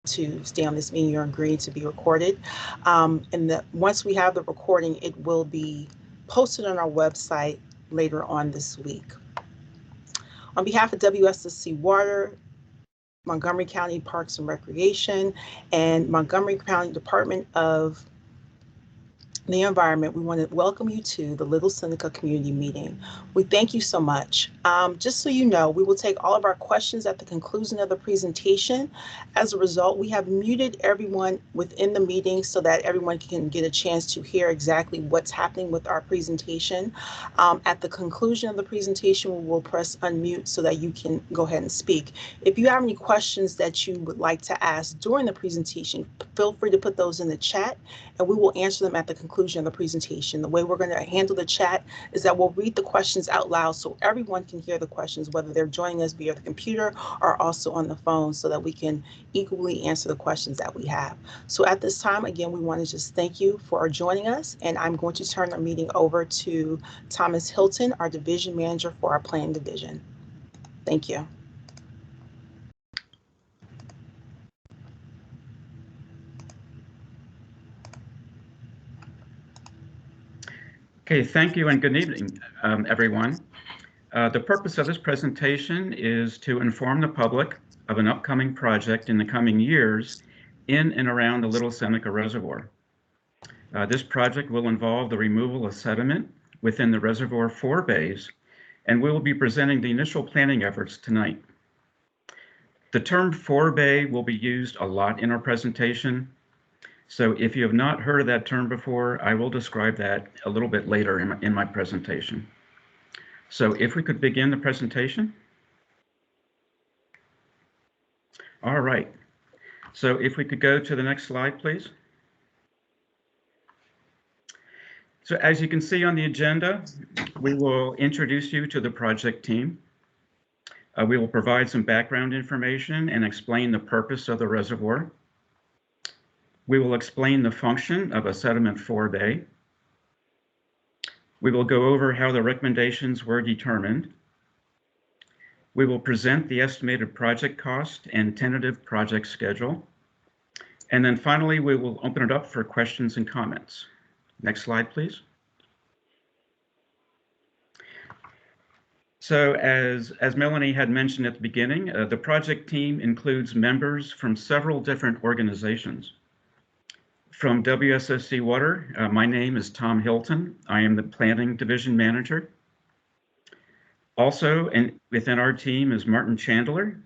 to stay on this meeting, you're agreeing to be recorded. Once we have the recording, it will be posted on our website later on this week. On behalf of WSSC Water, Montgomery County Parks and Recreation, and Montgomery County Department of the Environment, we want to welcome you to the Little Seneca Community Meeting. We thank you so much. Just so you know, we will take all of our questions at the conclusion of the presentation. As a result, we have muted everyone within the meeting so that everyone can get a chance to hear exactly what's happening with our presentation. At the conclusion of the presentation, we will press unmute so that you can go ahead and speak. If you have any questions that you would like to ask during the presentation, feel free to put those in the chat and we will answer them at the conclusion of the presentation. The way we're going to handle the chat is that we'll read the questions out loud so everyone can hear the questions, whether they're joining us via the computer or also on the phone, so that we can equally answer the questions that we have. So at this time, again, we want to just thank you for joining us, and I'm going to turn our meeting over to Thomas Hilton, our division manager for our planning division. Thank you. Okay, thank you and good evening, everyone. The purpose of this presentation is to inform the public of an upcoming project in the coming years in and around the Little Seneca Reservoir. This project will involve the removal of sediment within the reservoir forebays, and we will be presenting the initial planning efforts tonight. The term forebay will be used a lot in our presentation. So if you have not heard of that term before, I will describe that a little bit later in my presentation. So if we could begin the presentation. All right. So if we could go to the next slide, please. So as you can see on the agenda, we will introduce you to the project team. We will provide some background information and explain the purpose of the reservoir. We will explain the function of a sediment forebay. We will go over how the recommendations were determined. We will present the estimated project cost and tentative project schedule. And then finally, we will open it up for questions and comments. Next slide, please. So as Melanie had mentioned at the beginning, the project team includes members from several different organizations. From WSSC Water, my name is Tom Hilton. I am the Planning Division Manager. Also, within our team is Martin Chandler.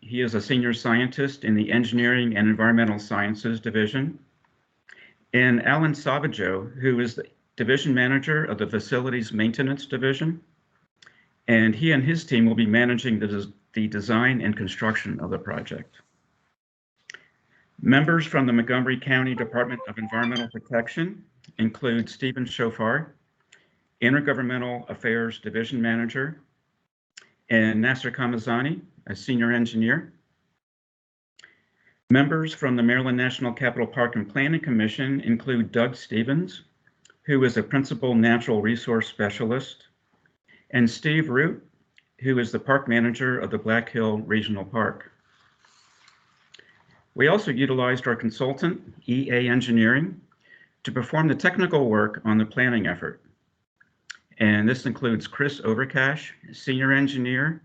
He is a senior scientist in the Engineering and Environmental Sciences Division. And Alan Savajo, who is the Division Manager of the Facilities Maintenance Division. And he and his team will be managing the design and construction of the project. Members from the Montgomery County Department of Environmental Protection include Stephen Shofar, Intergovernmental Affairs Division Manager, and Nasser Kamazani, a senior engineer. Members from the Maryland National Capital Park and Planning Commission include Doug Stevens, who is a principal natural resource specialist, and Steve Root, who is the park manager of the Black Hill Regional Park. We also utilized our consultant, EA Engineering, to perform the technical work on the planning effort. And this includes Chris Overcash, senior engineer,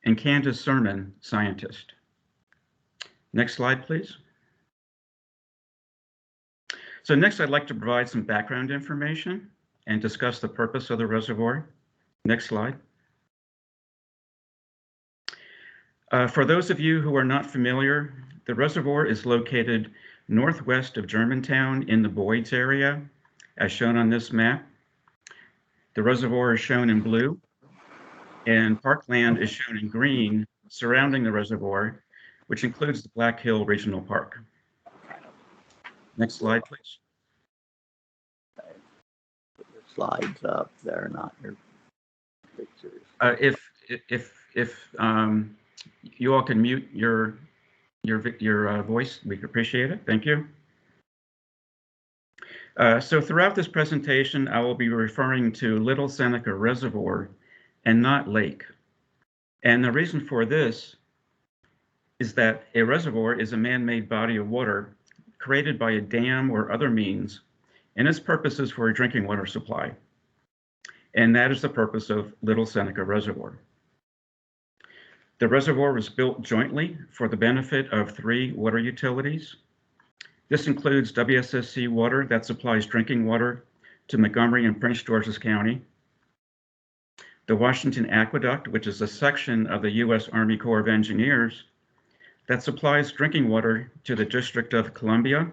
and Candace Sermon, scientist. Next slide, please. So next, I'd like to provide some background information and discuss the purpose of the reservoir. Next slide. For those of you who are not familiar, the reservoir is located northwest of Germantown in the Boyds area, as shown on this map. The reservoir is shown in blue, and parkland is shown in green surrounding the reservoir, which includes the Black Hill Regional Park. Next slide, please. Put your slides up there, not your pictures. If you all can mute your voice, we'd appreciate it. Thank you. So throughout this presentation, I will be referring to Little Seneca Reservoir and not lake. And the reason for this is that a reservoir is a man-made body of water created by a dam or other means, and its purpose is for a drinking water supply. And that is the purpose of Little Seneca Reservoir. The reservoir was built jointly for the benefit of 3 water utilities. This includes WSSC Water that supplies drinking water to Montgomery and Prince George's County, the Washington Aqueduct, which is a section of the U.S. Army Corps of Engineers that supplies drinking water to the District of Columbia,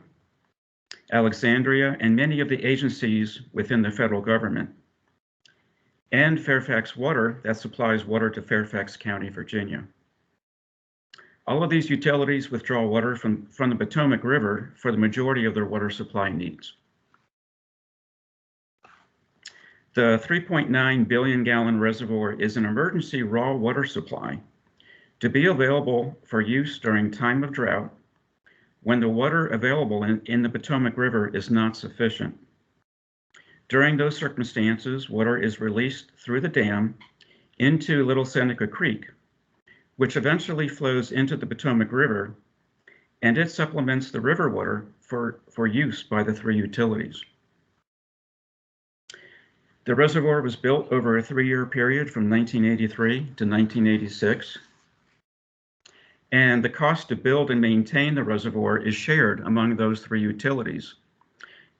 Alexandria, and many of the agencies within the federal government, and Fairfax Water that supplies water to Fairfax County, Virginia. All of these utilities withdraw water from the Potomac River for the majority of their water supply needs. The 3.9 billion gallon reservoir is an emergency raw water supply to be available for use during time of drought when the water available in the Potomac River is not sufficient. During those circumstances, water is released through the dam into Little Seneca Creek, which eventually flows into the Potomac River, and it supplements the river water for use by the 3 utilities. The reservoir was built over a 3-year period from 1983 to 1986, and the cost to build and maintain the reservoir is shared among those 3 utilities,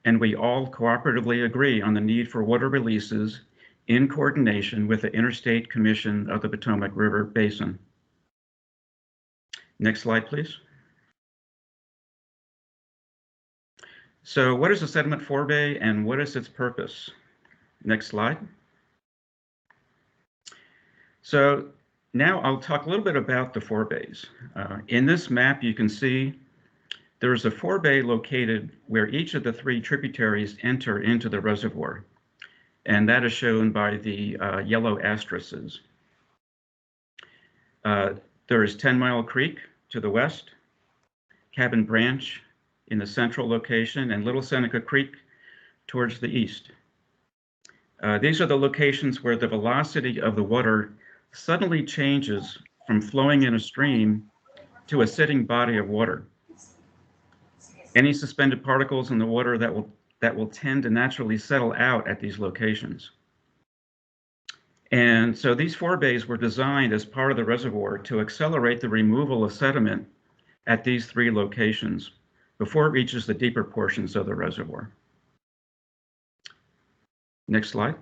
and we all cooperatively agree on the need for water releases in coordination with the Interstate Commission of the Potomac River Basin. Next slide, please. So what is the Sediment Forebay and what is its purpose? Next slide. So now I'll talk a little bit about the forebays. In this map, you can see there's a forebay located where each of the 3 tributaries enter into the reservoir, and that is shown by the yellow asterisks. There is 10 Mile Creek to the west, Cabin Branch in the central location, and Little Seneca Creek towards the east. These are the locations where the velocity of the water suddenly changes from flowing in a stream to a sitting body of water. Any suspended particles in the water that will tend to naturally settle out at these locations. And so these forebays were designed as part of the reservoir to accelerate the removal of sediment at these 3 locations before it reaches the deeper portions of the reservoir. Next slide.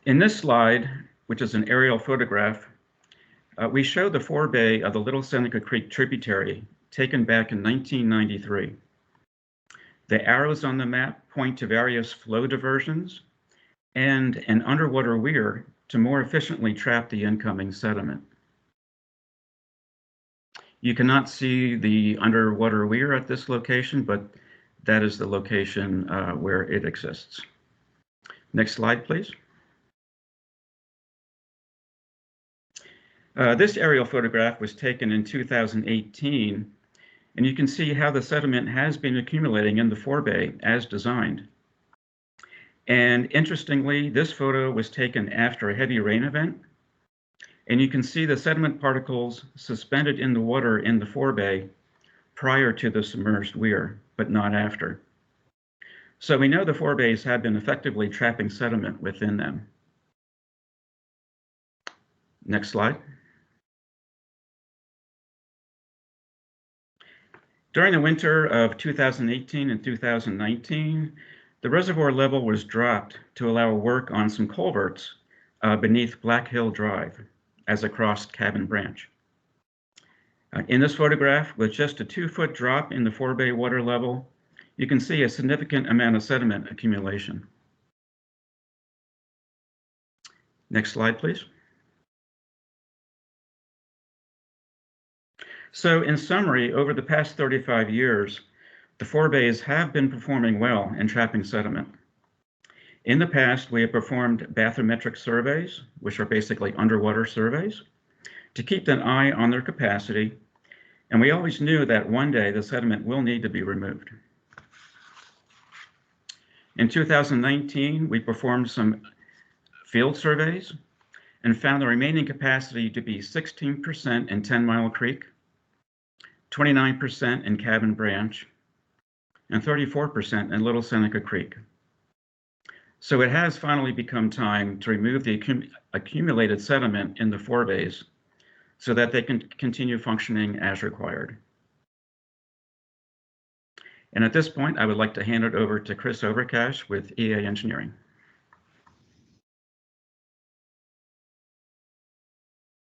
In this slide, which is an aerial photograph, we show the forebay of the Little Seneca Creek tributary taken back in 1993. The arrows on the map point to various flow diversions and an underwater weir to more efficiently trap the incoming sediment. You cannot see the underwater weir at this location, but that is the location where it exists. Next slide, please. This aerial photograph was taken in 2018, and you can see how the sediment has been accumulating in the forebay as designed. And interestingly, this photo was taken after a heavy rain event, and you can see the sediment particles suspended in the water in the forebay prior to the submerged weir, but not after. So we know the forebays have been effectively trapping sediment within them. Next slide. During the winter of 2018 and 2019, the reservoir level was dropped to allow work on some culverts beneath Black Hill Drive as it crossed Cabin Branch. In this photograph, with just a 2-foot drop in the forebay water level, you can see a significant amount of sediment accumulation. Next slide, please. So in summary, over the past 35 years, the forebays have been performing well in trapping sediment. In the past, we have performed bathymetric surveys, which are basically underwater surveys, to keep an eye on their capacity, and we always knew that one day the sediment will need to be removed. In 2019, we performed some field surveys, and found the remaining capacity to be 16% in 10 Mile Creek, 29% in Cabin Branch, and 34% in Little Seneca Creek. So it has finally become time to remove the accumulated sediment in the forebays so that they can continue functioning as required. And at this point, I would like to hand it over to Chris Overcash with EA Engineering.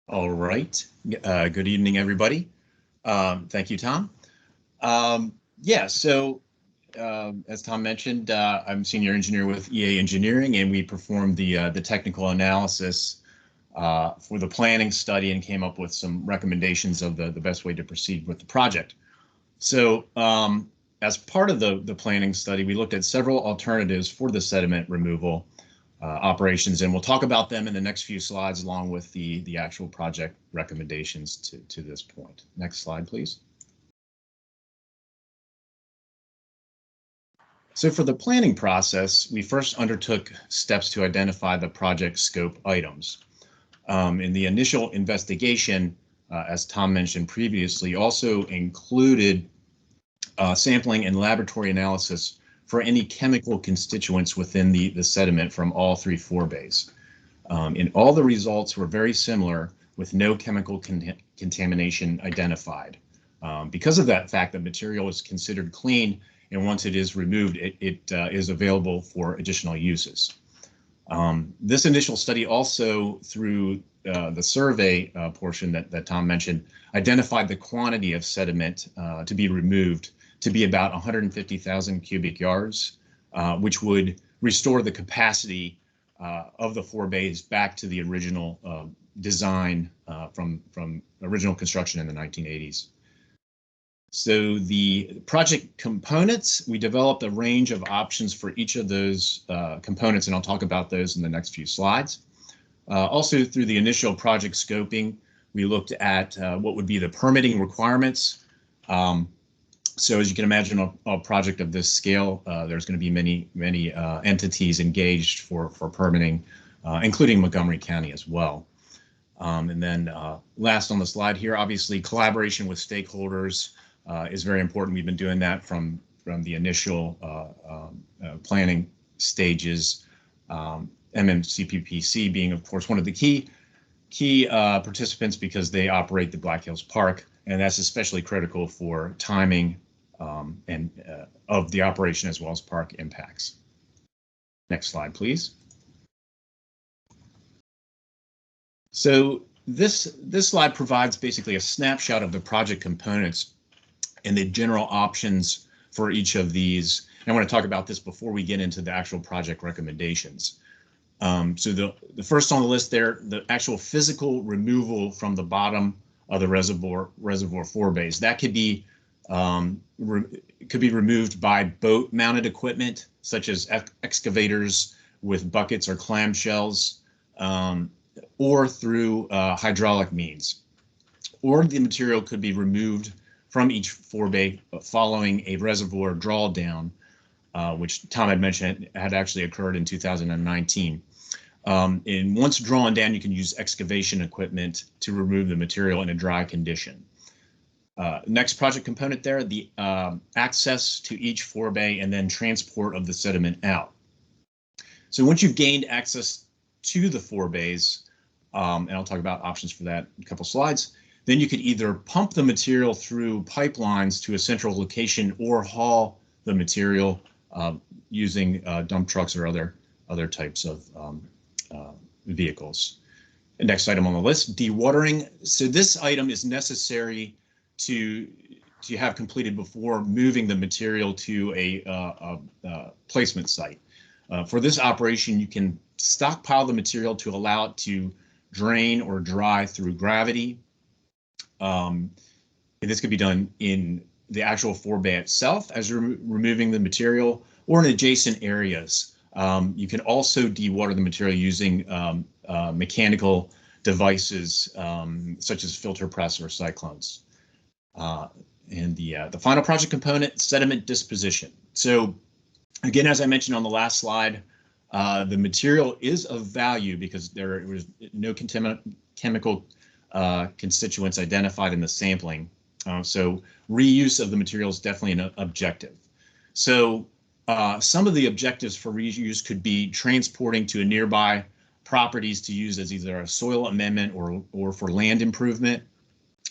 All right. Good evening, everybody. Thank you, Tom. As Tom mentioned, I'm senior engineer with EA Engineering, and we performed the technical analysis for the planning study and came up with some recommendations of the best way to proceed with the project. So as part of the planning study, we looked at several alternatives for the sediment removal operations, and we'll talk about them in the next few slides along with the actual project recommendations to this point. Next slide, please. So for the planning process, we first undertook steps to identify the project scope items. In the initial investigation, as Tom mentioned previously, also included sampling and laboratory analysis for any chemical constituents within the sediment from all three forebays. And all the results were very similar with no chemical contamination identified. Because of that fact, the material is considered clean, and once it is removed, it is available for additional uses. This initial study also, through the survey portion that Tom mentioned, identified the quantity of sediment to be removed to be about 150,000 cubic yards, which would restore the capacity of the forebays back to the original design from original construction in the 1980s. So the project components, we developed a range of options for each of those components, and I'll talk about those in the next few slides. Also, through the initial project scoping, we looked at what would be the permitting requirements. So as you can imagine, a project of this scale, there's going to be many entities engaged for permitting, including Montgomery County as well. And then last on the slide here, obviously collaboration with stakeholders is very important. We've been doing that from the initial planning stages. MMCPPC being, of course, one of the key participants because they operate the Black Hills Park, and that's especially critical for timing and of the operation as well as park impacts. Next slide, please. So this slide provides basically a snapshot of the project components and the general options for each of these. And I want to talk about this before we get into the actual project recommendations. So the first on the list there, the actual physical removal from the bottom of the reservoir forebays. That could be removed by boat-mounted equipment, such as excavators with buckets or clamshells, or through hydraulic means. Or the material could be removed from each forebay following a reservoir drawdown, which Tom had mentioned had actually occurred in 2019. And once drawn down, you can use excavation equipment to remove the material in a dry condition. Next project component there, the access to each forebay and then transport of the sediment out. So once you've gained access to the forebays, and I'll talk about options for that in a couple slides, then you could either pump the material through pipelines to a central location or haul the material using dump trucks or other types of vehicles. The next item on the list, dewatering. So this item is necessary to have completed before moving the material to a placement site. For this operation, you can stockpile the material to allow it to drain or dry through gravity. And this could be done in the actual forebay itself as you're removing the material or in adjacent areas. You can also dewater the material using mechanical devices such as filter press or cyclones. And the final project component, sediment disposition. So again, as I mentioned on the last slide, The material is of value because there was no chemical constituents identified in the sampling. So reuse of the material is definitely an objective. So some of the objectives for reuse could be transporting to a nearby properties to use as either a soil amendment or for land improvement,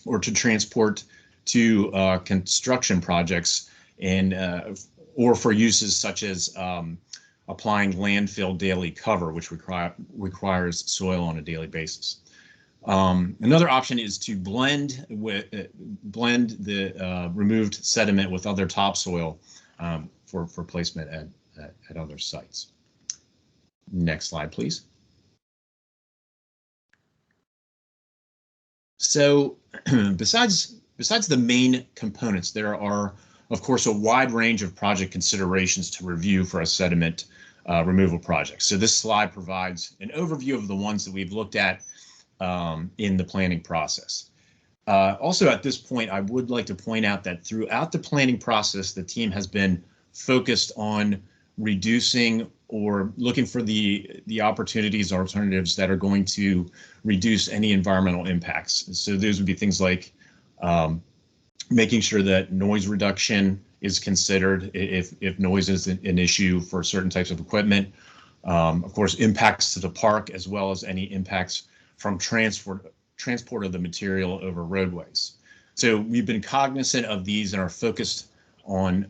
or to transport to construction projects, and or for uses such as applying landfill daily cover, which requires soil on a daily basis. Another option is to blend the removed sediment with other topsoil for placement at other sites. Next slide, please. So besides the main components, there are, of course, a wide range of project considerations to review for a sediment removal project. So this slide provides an overview of the ones that we've looked at in the planning process. Also, at this point, I would like to point out that throughout the planning process, the team has been focused on reducing or looking for the opportunities or alternatives that are going to reduce any environmental impacts. So those would be things like making sure that noise reduction is considered if noise is an issue for certain types of equipment. Of course, impacts to the park, as well as any impacts from transport of the material over roadways. So we've been cognizant of these and are focused on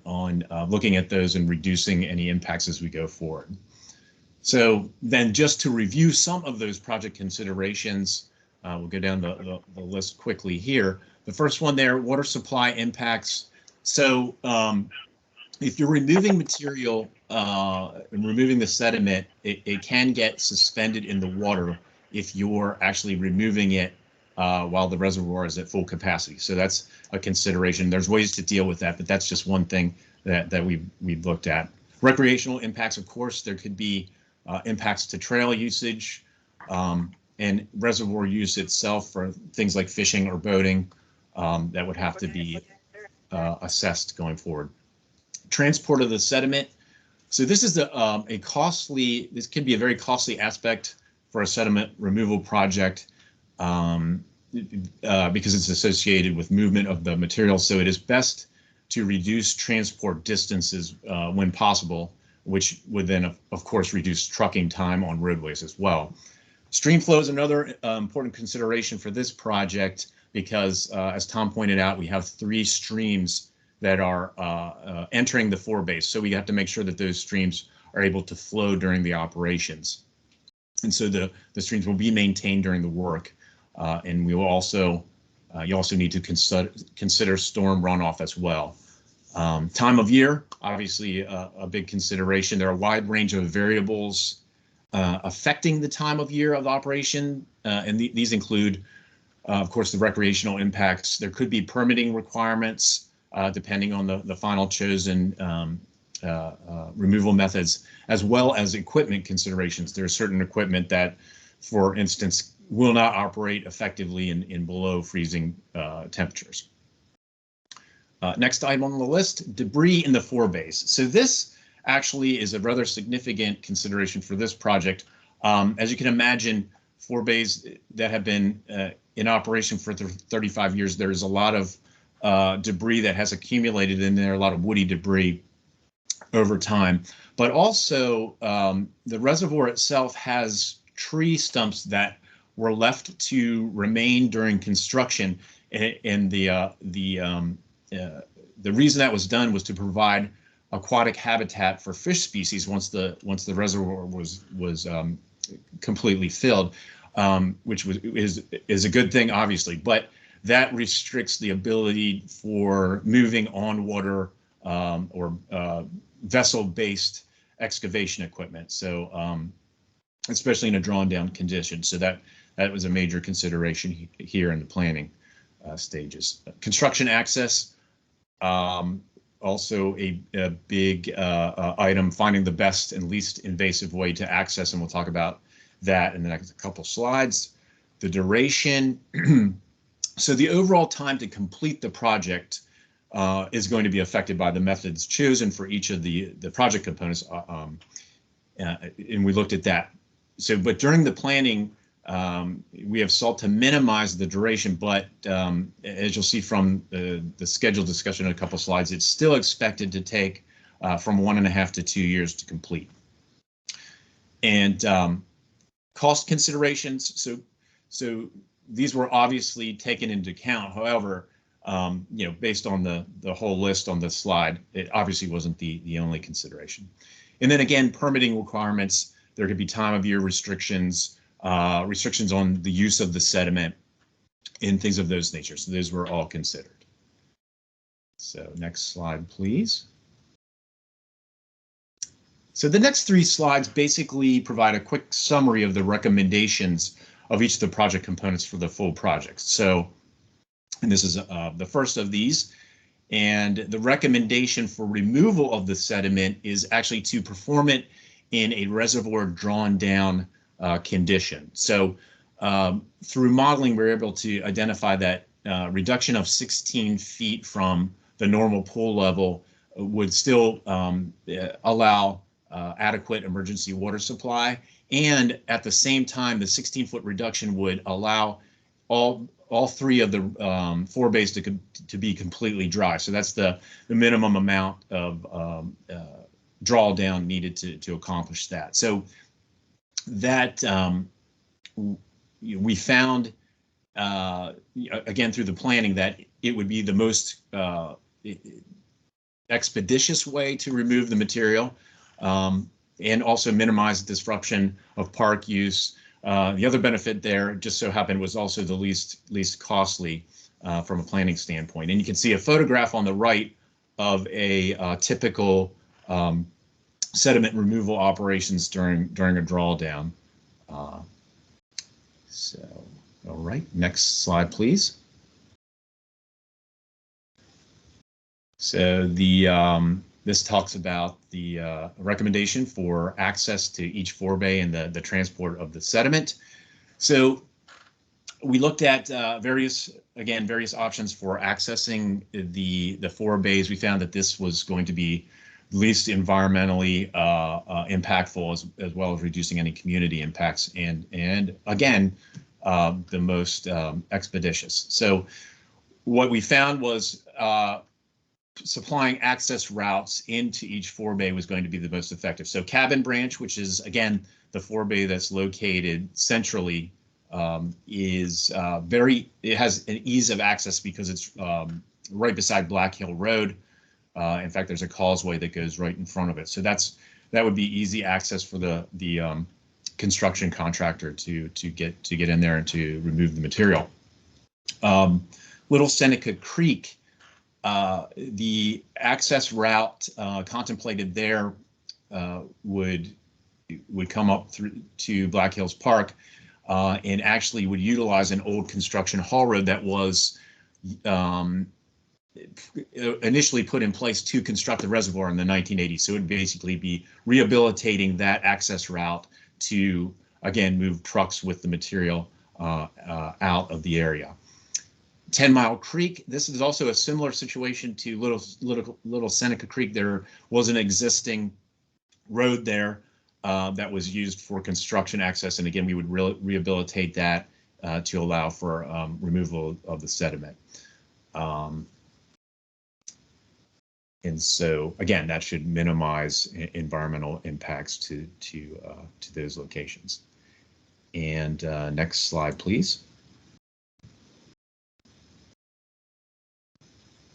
looking at those and reducing any impacts as we go forward. So then, just to review some of those project considerations, we'll go down the list quickly here. The first one there, water supply impacts. So if you're removing material and removing the sediment, it can get suspended in the water if you're actually removing it while the reservoir is at full capacity. So that's a consideration. There's ways to deal with that, but that's just one thing that we've looked at. Recreational impacts, of course, there could be impacts to trail usage and reservoir use itself for things like fishing or boating that would have to be assessed going forward. Transport of the sediment. So this is this can be a very costly aspect for a sediment removal project because it's associated with movement of the material. So it is best to reduce transport distances when possible, which would then, of course, reduce trucking time on roadways as well. Stream flow is another important consideration for this project because, as Tom pointed out, we have 3 streams that are entering the forebay. So we have to make sure that those streams are able to flow during the operations. And so the streams will be maintained during the work. And we will also, you also need to consider storm runoff as well. Time of year, obviously a big consideration. There are a wide range of variables affecting the time of year of the operation. And these include, of course, the recreational impacts. There could be permitting requirements depending on the final chosen removal methods, as well as equipment considerations. There are certain equipment that, for instance, will not operate effectively in below freezing temperatures. Next item on the list, debris in the forebays. So this actually is a rather significant consideration for this project. As you can imagine, forebays that have been in operation for 35 years, there's a lot of debris that has accumulated in there, a lot of woody debris over time. But also, the reservoir itself has tree stumps that were left to remain during construction, and the reason that was done was to provide aquatic habitat for fish species once the reservoir was completely filled, which is a good thing, obviously, but that restricts the ability for moving on water or vessel-based excavation equipment. So especially in a drawn down condition. So that was a major consideration here in the planning stages. Construction access, also a big item, finding the best and least invasive way to access, and we'll talk about that in the next couple slides. The duration, so the overall time to complete the project is going to be affected by the methods chosen for each of the project components. and we looked at that. So, but during the planning, we have sought to minimize the duration, but as you'll see from the scheduled discussion in a couple slides, it's still expected to take from 1.5 to 2 years to complete. And cost considerations, so these were obviously taken into account. However, based on the whole list on this slide, it obviously wasn't the only consideration. And then again, permitting requirements, there could be time of year restrictions, restrictions on the use of the sediment, and things of those nature. So those were all considered. So next slide, please. So the next 3 slides basically provide a quick summary of the recommendations of each of the project components for the full project. So, and this is the first of these, and the recommendation for removal of the sediment is actually to perform it in a reservoir drawn down condition. So through modeling, we're able to identify that reduction of 16 feet from the normal pool level would still allow adequate emergency water supply, and at the same time, the 16-foot reduction would allow all 3 of the forebays to be completely dry. So that's the minimum amount of drawdown needed to accomplish that. So that we found again through the planning that it would be the most expeditious way to remove the material. And also minimize the disruption of park use. The other benefit there, just so happened, was also the least costly from a planning standpoint. And you can see a photograph on the right of a typical sediment removal operations during a drawdown. So, all right, next slide, please. So this talks about the recommendation for access to each forebay and the transport of the sediment. So we looked at various options for accessing the forebays. We found that this was going to be least environmentally impactful, as well as reducing any community impacts, and again the most expeditious. So what we found was supplying access routes into each forebay was going to be the most effective. So Cabin Branch, which is again the forebay that's located centrally, it has an ease of access because it's right beside Black Hill Road. In fact, there's a causeway that goes right in front of it. So that would be easy access for the construction contractor to get in there and to remove the material. Little Seneca Creek, the access route contemplated there would come up through to Black Hills Park and actually would utilize an old construction haul road that was initially put in place to construct the reservoir in the 1980s. So it would basically be rehabilitating that access route to, again, move trucks with the material out of the area. 10 Mile Creek, this is also a similar situation to Little Seneca Creek. There was an existing road there that was used for construction access, and again, we would rehabilitate that to allow for removal of the sediment. And so, again, that should minimize environmental impacts to those locations. And next slide, please.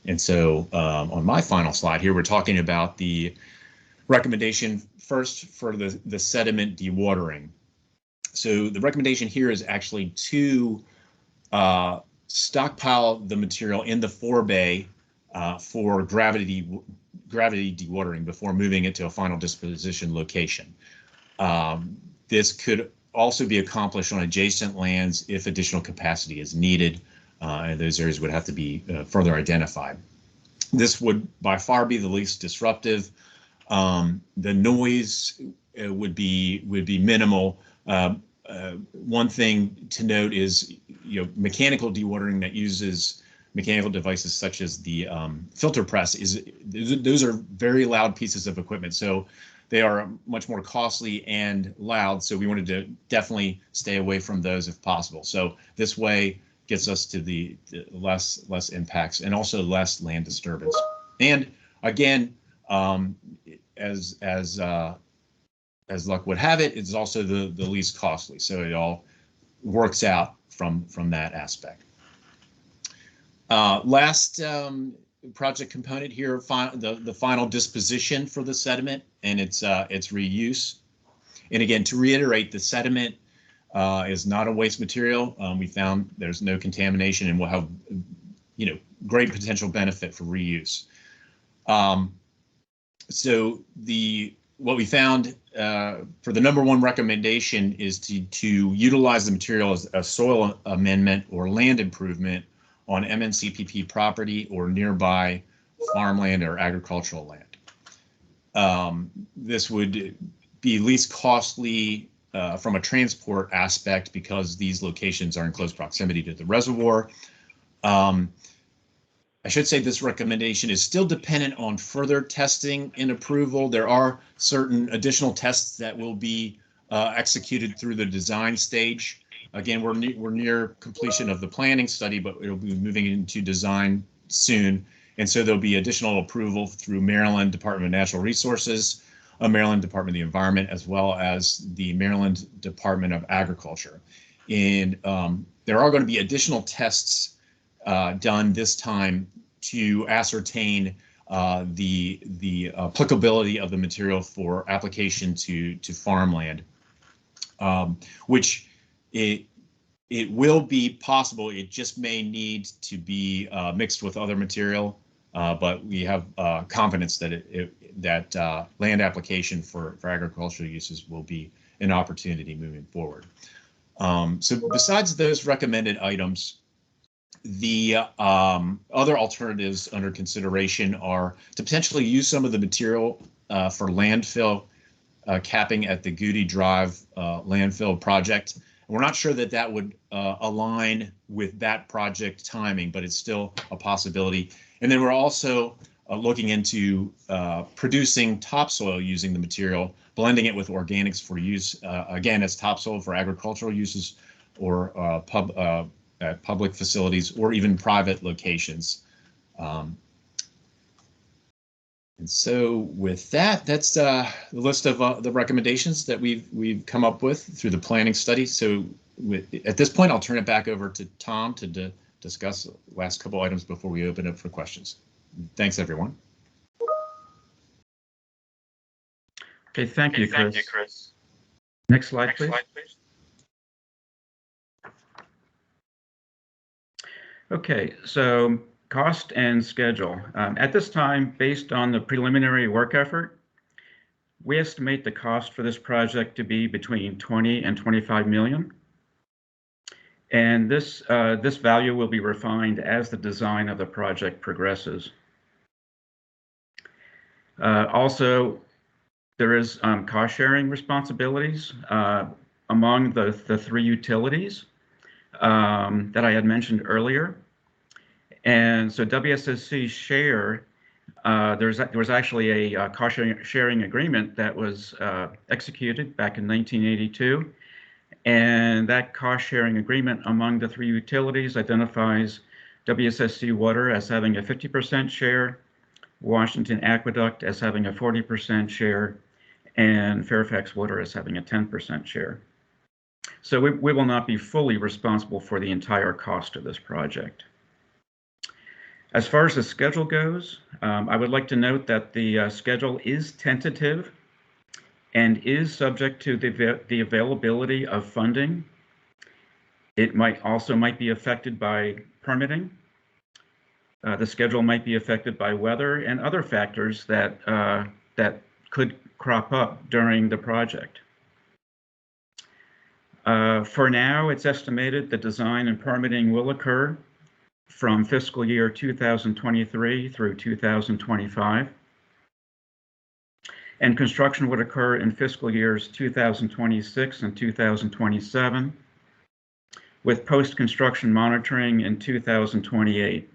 And so on my final slide here, we're talking about the recommendation first for the sediment dewatering. So the recommendation here is actually to stockpile the material in the forebay for gravity dewatering before moving it to a final disposition location. This could also be accomplished on adjacent lands if additional capacity is needed. And those areas would have to be further identified. This would by far be the least disruptive. The noise would be minimal. One thing to note is, mechanical dewatering that uses mechanical devices such as the filter press those are very loud pieces of equipment. So they are much more costly and loud, so we wanted to definitely stay away from those if possible. So this way gets us to the less impacts and also less land disturbance. And again, as luck would have it, it's also the least costly. So it all works out from that aspect. Last project component here, the final disposition for the sediment and its reuse. And again, to reiterate, the sediment is not a waste material. We found there's no contamination and will have, great potential benefit for reuse. So what we found for the #1 recommendation is to utilize the material as a soil amendment or land improvement on MNCPP property or nearby farmland or agricultural land. This would be least costly from a transport aspect because these locations are in close proximity to the reservoir. I should say this recommendation is still dependent on further testing and approval. There are certain additional tests that will be executed through the design stage. Again, we're near completion of the planning study, but it'll be moving into design soon. And so there'll be additional approval through Maryland Department of Natural Resources, Maryland Department of the Environment, as well as the Maryland Department of Agriculture. And there are going to be additional tests done this time to ascertain the applicability of the material for application to farmland, which it will be possible. It just may need to be mixed with other material, but we have confidence that that land application for agricultural uses will be an opportunity moving forward. So besides those recommended items, the other alternatives under consideration are to potentially use some of the material for landfill capping at the Goody Drive landfill project. We're not sure that would align with that project timing, but it's still a possibility. And then we're also looking into producing topsoil using the material, blending it with organics for use, again, as topsoil for agricultural uses or at public facilities or even private locations. And so with that, that's the list of the recommendations that we've come up with through the planning study. So at this point, I'll turn it back over to Tom to discuss the last couple items before we open up for questions. Thanks, everyone. Okay, thank you, Chris. Next slide, please. Okay, so cost and schedule. At this time, based on the preliminary work effort, we estimate the cost for this project to be between 20 and 25 million. And this value will be refined as the design of the project progresses. Also, there is cost sharing responsibilities among the 3 utilities that I had mentioned earlier. And so WSSC's share, there was actually a cost sharing agreement that was executed back in 1982. And that cost sharing agreement among the 3 utilities identifies WSSC Water as having a 50% share, Washington Aqueduct as having a 40% share, and Fairfax Water as having a 10% share. So we will not be fully responsible for the entire cost of this project. As far as the schedule goes, I would like to note that the schedule is tentative and is subject to the availability of funding. It might be affected by permitting. The schedule might be affected by weather and other factors that could crop up during the project. For now, it's estimated the design and permitting will occur from fiscal year 2023 through 2025. And construction would occur in fiscal years 2026 and 2027, with post-construction monitoring in 2028.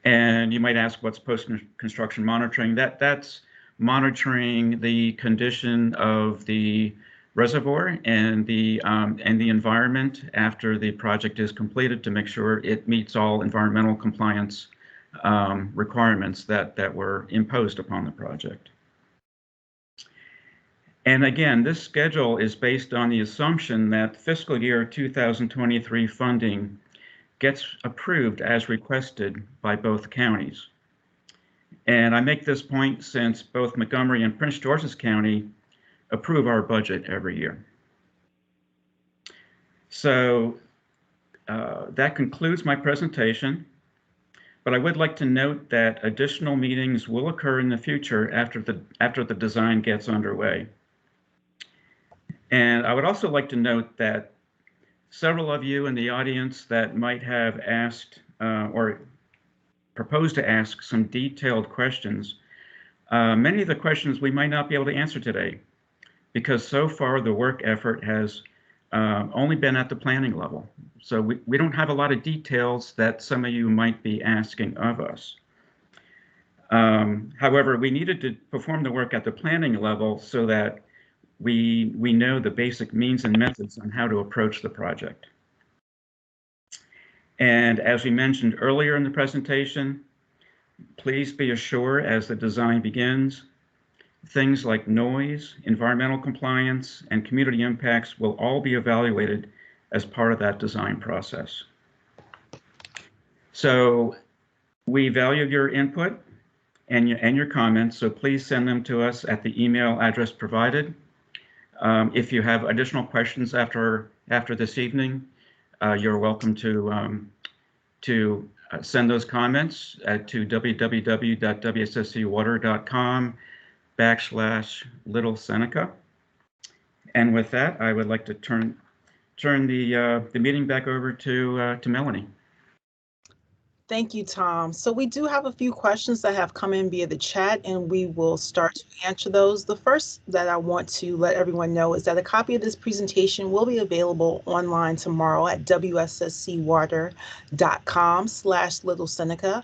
And you might ask, what's post-construction monitoring? That's monitoring the condition of the reservoir and the environment after the project is completed to make sure it meets all environmental compliance requirements that were imposed upon the project. And again, this schedule is based on the assumption that fiscal year 2023 funding gets approved as requested by both counties. And I make this point since both Montgomery and Prince George's County approve our budget every year. So that concludes my presentation, but I would like to note that additional meetings will occur in the future after the design gets underway. And I would also like to note that several of you in the audience that might have asked or proposed to ask some detailed questions, many of the questions we might not be able to answer today because so far the work effort has only been at the planning level. So we don't have a lot of details that some of you might be asking of us. However, we needed to perform the work at the planning level so that we know the basic means and methods on how to approach the project. And as we mentioned earlier in the presentation, please be assured as the design begins, things like noise, environmental compliance, and community impacts will all be evaluated as part of that design process. So we value your input and your comments, so please send them to us at the email address provided. If you have additional questions after this evening, you're welcome to send those comments to www.wsscwater.com/Little Seneca. And with that, I would like to turn the meeting back over to Melanie. Thank you, Tom. So we do have a few questions that have come in via the chat, and we will start to answer those. The first that I want to let everyone know is that a copy of this presentation will be available online tomorrow at wsscwater.com/Little Seneca.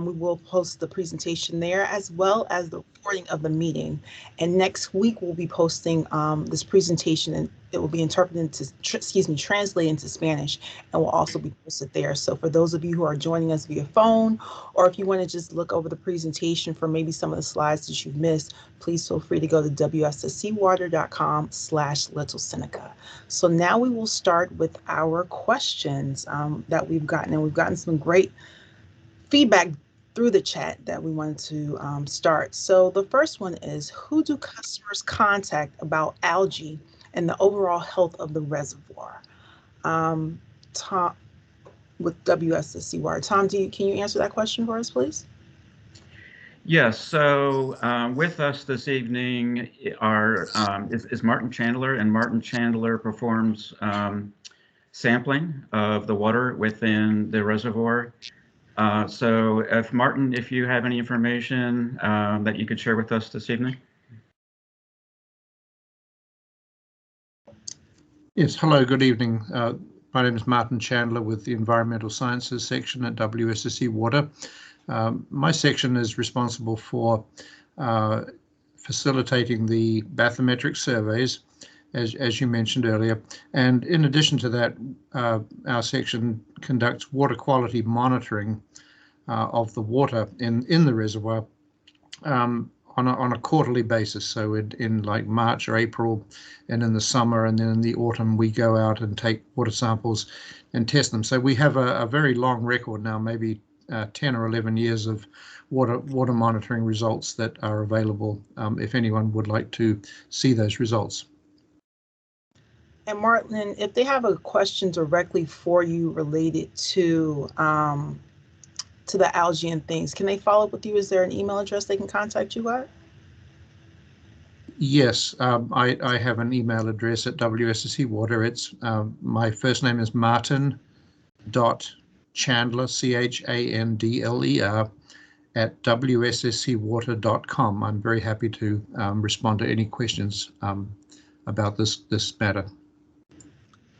We will post the presentation there as well as the recording of the meeting. And next week we'll be posting this presentation, and it will be interpreted into, translated into Spanish, and will also be posted there. So for those of you who are joining us via phone, or if you want to just look over the presentation for maybe some of the slides that you've missed, please feel free to go to wsscwater.com/Little Seneca. So now we will start with our questions that we've gotten, and we've gotten some great feedback through the chat that we wanted to start. So the first one is, who do customers contact about algae and the overall health of the reservoir? Tom, with WSSC Water. Tom, can you answer that question for us, please? Yes, so with us this evening is Martin Chandler, and Martin Chandler performs sampling of the water within the reservoir. So if you have any information that you could share with us this evening. Yes, hello, good evening. My name is Martin Chandler with the Environmental Sciences section at WSSC Water. My section is responsible for facilitating the bathymetric surveys, as you mentioned earlier. And in addition to that, our section conducts water quality monitoring of the water in the reservoir on a quarterly basis. So in like March or April, and in the summer, and then in the autumn, we go out and take water samples and test them. So we have a very long record now, maybe 10 or 11 years of water monitoring results that are available if anyone would like to see those results. And Martin, if they have a question directly for you related to the algae and things, can they follow up with you? Is there an email address they can contact you at? Yes, I have an email address at WSSC Water. It's my first name is Martin.Chandler, CHANDLER, at wsscwater.com. I'm very happy to respond to any questions about this matter.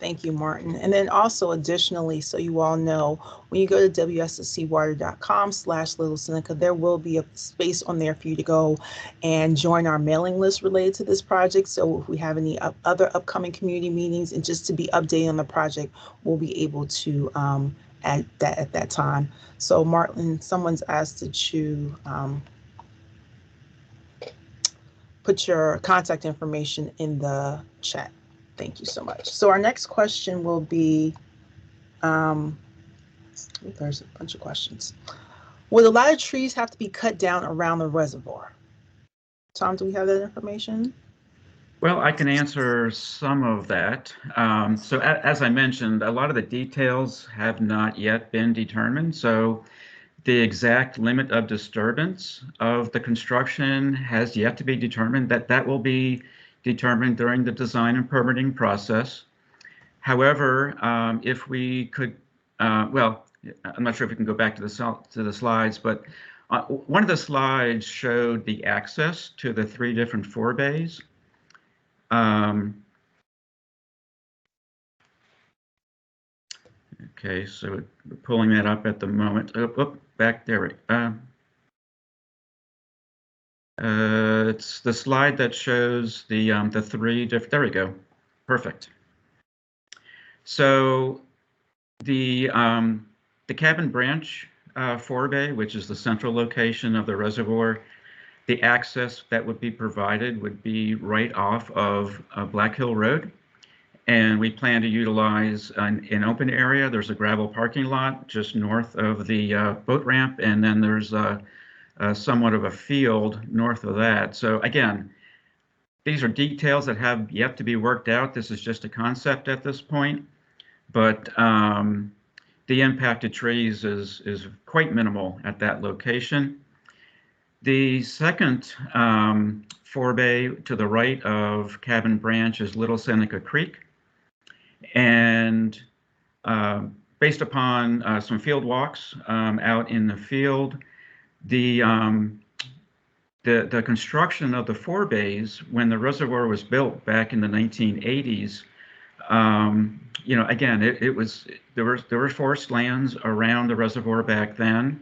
Thank you, Martin. And then also additionally, so you all know, when you go to wsscwater.com/Little Seneca, there will be a space on there for you to go and join our mailing list related to this project. So if we have any other upcoming community meetings and just to be updated on the project, we'll be able to add that at that time. So Martin, someone's asked that you put your contact information in the chat. Thank you so much. So our next question will be, there's a bunch of questions. Would a lot of trees have to be cut down around the reservoir? Tom, do we have that information? Well, I can answer some of that. So as I mentioned, a lot of the details have not yet been determined. So the exact limit of disturbance of the construction has yet to be determined. That will be determined during the design and permitting process. However, if we could, well, I'm not sure if we can go back to the slides, but one of the slides showed the access to the 3 different forebays. Okay, so we're pulling that up at the moment. Oh, back there. It's the slide that shows the 3 different. There we go. Perfect. So the Cabin Branch forebay, which is the central location of the reservoir, the access that would be provided would be right off of Black Hill Road. And we plan to utilize an open area. There's a gravel parking lot just north of the boat ramp, and then there's somewhat of a field north of that. So again, these are details that have yet to be worked out. This is just a concept at this point, but the impact of trees is quite minimal at that location. The second forebay to the right of Cabin Branch is Little Seneca Creek. And based upon some field walks out in the field, the construction of the forebays when the reservoir was built back in the 1980s, you know, again, there were forest lands around the reservoir back then,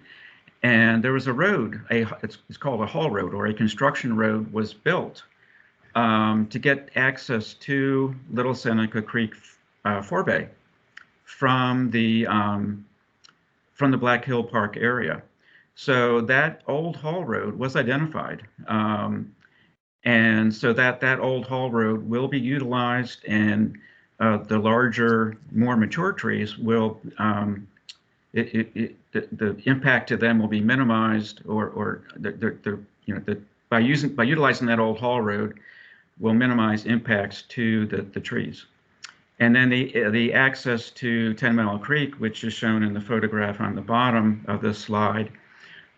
and there was a road, it's called a haul road, or a construction road was built to get access to Little Seneca Creek forebay from the Black Hill Park area. So that old haul road was identified, and so that old haul road will be utilized, and the larger, more mature trees will the impact to them will be minimized, or by utilizing that old haul road will minimize impacts to the trees. And then the access to 10 Mile Creek, which is shown in the photograph on the bottom of this slide,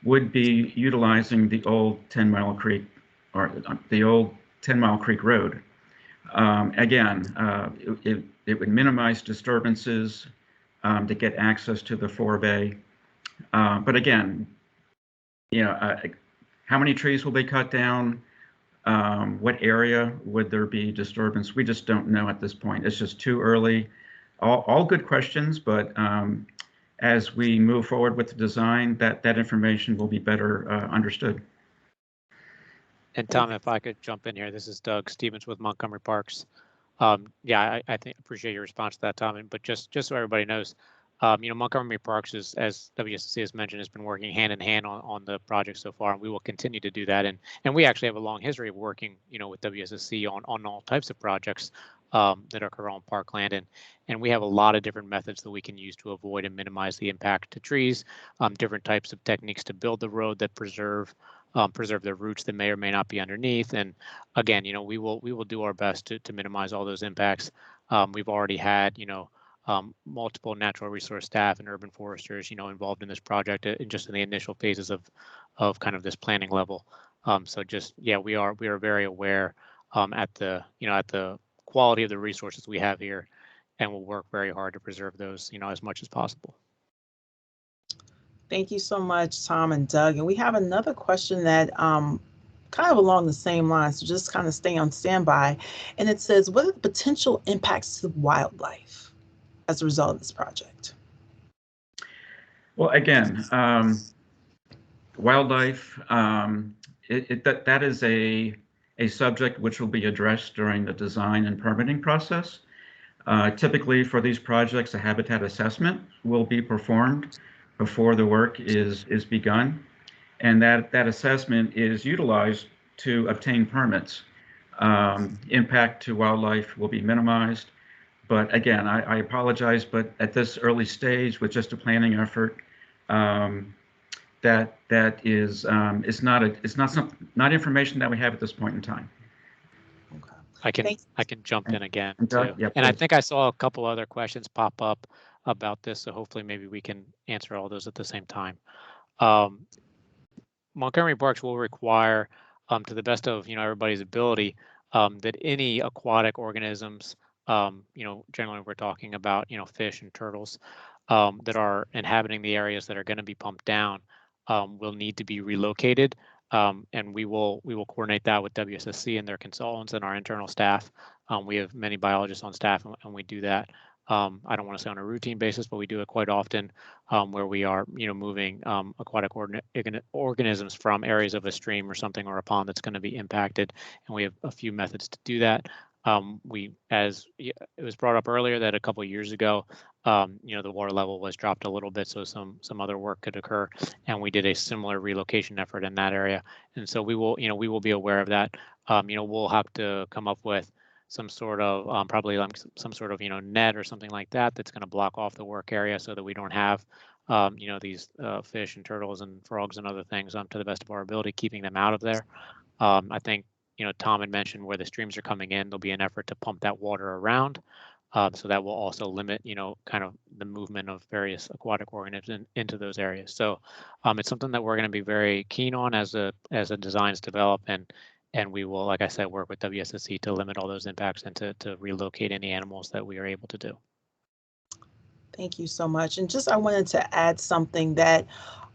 would be utilizing the old 10 Mile Creek, or the old 10 Mile Creek Road. Again, it would minimize disturbances to get access to the forebay. But again, you know, how many trees will be cut down? What area would there be disturbance? We just don't know at this point. It's just too early. All good questions, but as we move forward with the design, that information will be better understood. And Tom, if I could jump in here, this is Doug Stevens with Montgomery Parks. Yeah, I think appreciate your response to that, Tom. But just so everybody knows, you know, Montgomery Parks is, as WSSC has mentioned, has been working hand in hand on the project so far, and we will continue to do that. And we actually have a long history of working, you know, with WSSC on all types of projects that occur on parkland, and we have a lot of different methods that we can use to avoid and minimize the impact to trees. Different types of techniques to build the road that preserve the roots that may or may not be underneath. And again, you know, we will do our best to minimize all those impacts. We've already had, you know, multiple natural resource staff and urban foresters, you know, involved in this project just in the initial phases of kind of this planning level. So just, yeah, we are very aware at the quality of the resources we have here, and we'll work very hard to preserve those, you know, as much as possible. Thank you so much, Tom and Doug. And we have another question that kind of along the same lines, so just kind of stay on standby. And it says, what are the potential impacts to wildlife as a result of this project? Well, again, wildlife, that is a subject which will be addressed during the design and permitting process. Typically for these projects, a habitat assessment will be performed before the work is begun. And that assessment is utilized to obtain permits. Impact to wildlife will be minimized. But again, I apologize, but at this early stage with just a planning effort, that is not information that we have at this point in time. Okay. I can jump in again Doug, too. yeah, and I please. think I saw a couple other questions pop up about this, so hopefully maybe we can answer all those at the same time. Montgomery Parks will require, to the best of everybody's ability, that any aquatic organisms, generally we're talking about fish and turtles, that are inhabiting the areas that are going to be pumped down, will need to be relocated. And we will coordinate that with WSSC and their consultants and our internal staff. We have many biologists on staff, and we do that. I don't want to say on a routine basis, but we do it quite often, where we are, moving aquatic organisms from areas of a stream or something or a pond that's going to be impacted, and we have a few methods to do that. As it was brought up earlier, that a couple of years ago, the water level was dropped a little bit, so some other work could occur, and we did a similar relocation effort in that area. And so we will be aware of that. We'll have to come up with some sort of probably some sort of net or something like that that's going to block off the work area so that we don't have these fish and turtles and frogs and other things, to the best of our ability, keeping them out of there. I think Tom had mentioned where the streams are coming in, there'll be an effort to pump that water around, so that will also limit kind of the movement of various aquatic organisms into those areas. So it's something that we're going to be very keen on as the designs develop, and we will, like I said, work with WSSC to limit all those impacts and to relocate any animals that we are able to do. Thank you so much. And I wanted to add something that,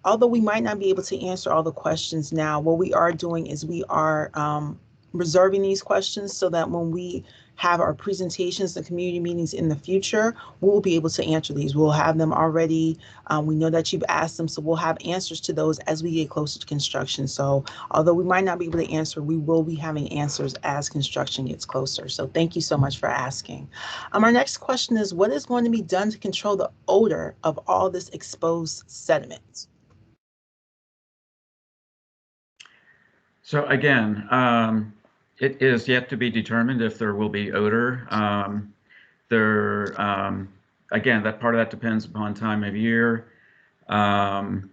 although we might not be able to answer all the questions now, what we are doing is we are reserving these questions so that when we have our presentations and community meetings in the future, we'll be able to answer these. We'll have them already. We know that you've asked them, so we'll have answers to those as we get closer to construction. So although we might not be able to answer, we will be having answers as construction gets closer. So thank you so much for asking. Our next question is, what is going to be done to control the odor of all this exposed sediment? So again, it is yet to be determined if there will be odor. Again, that part of that depends upon time of year. Again,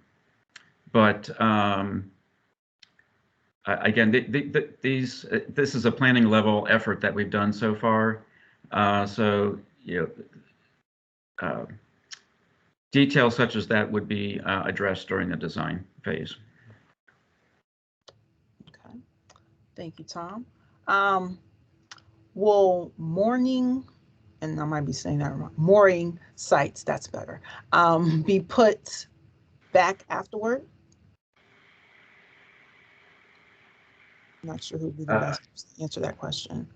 this is a planning level effort that we've done so far. Details such as that would be addressed during the design phase. Okay, thank you, Tom. Will mooring sites, that's better, be put back afterward? I'm not sure who would be the best person to answer that question.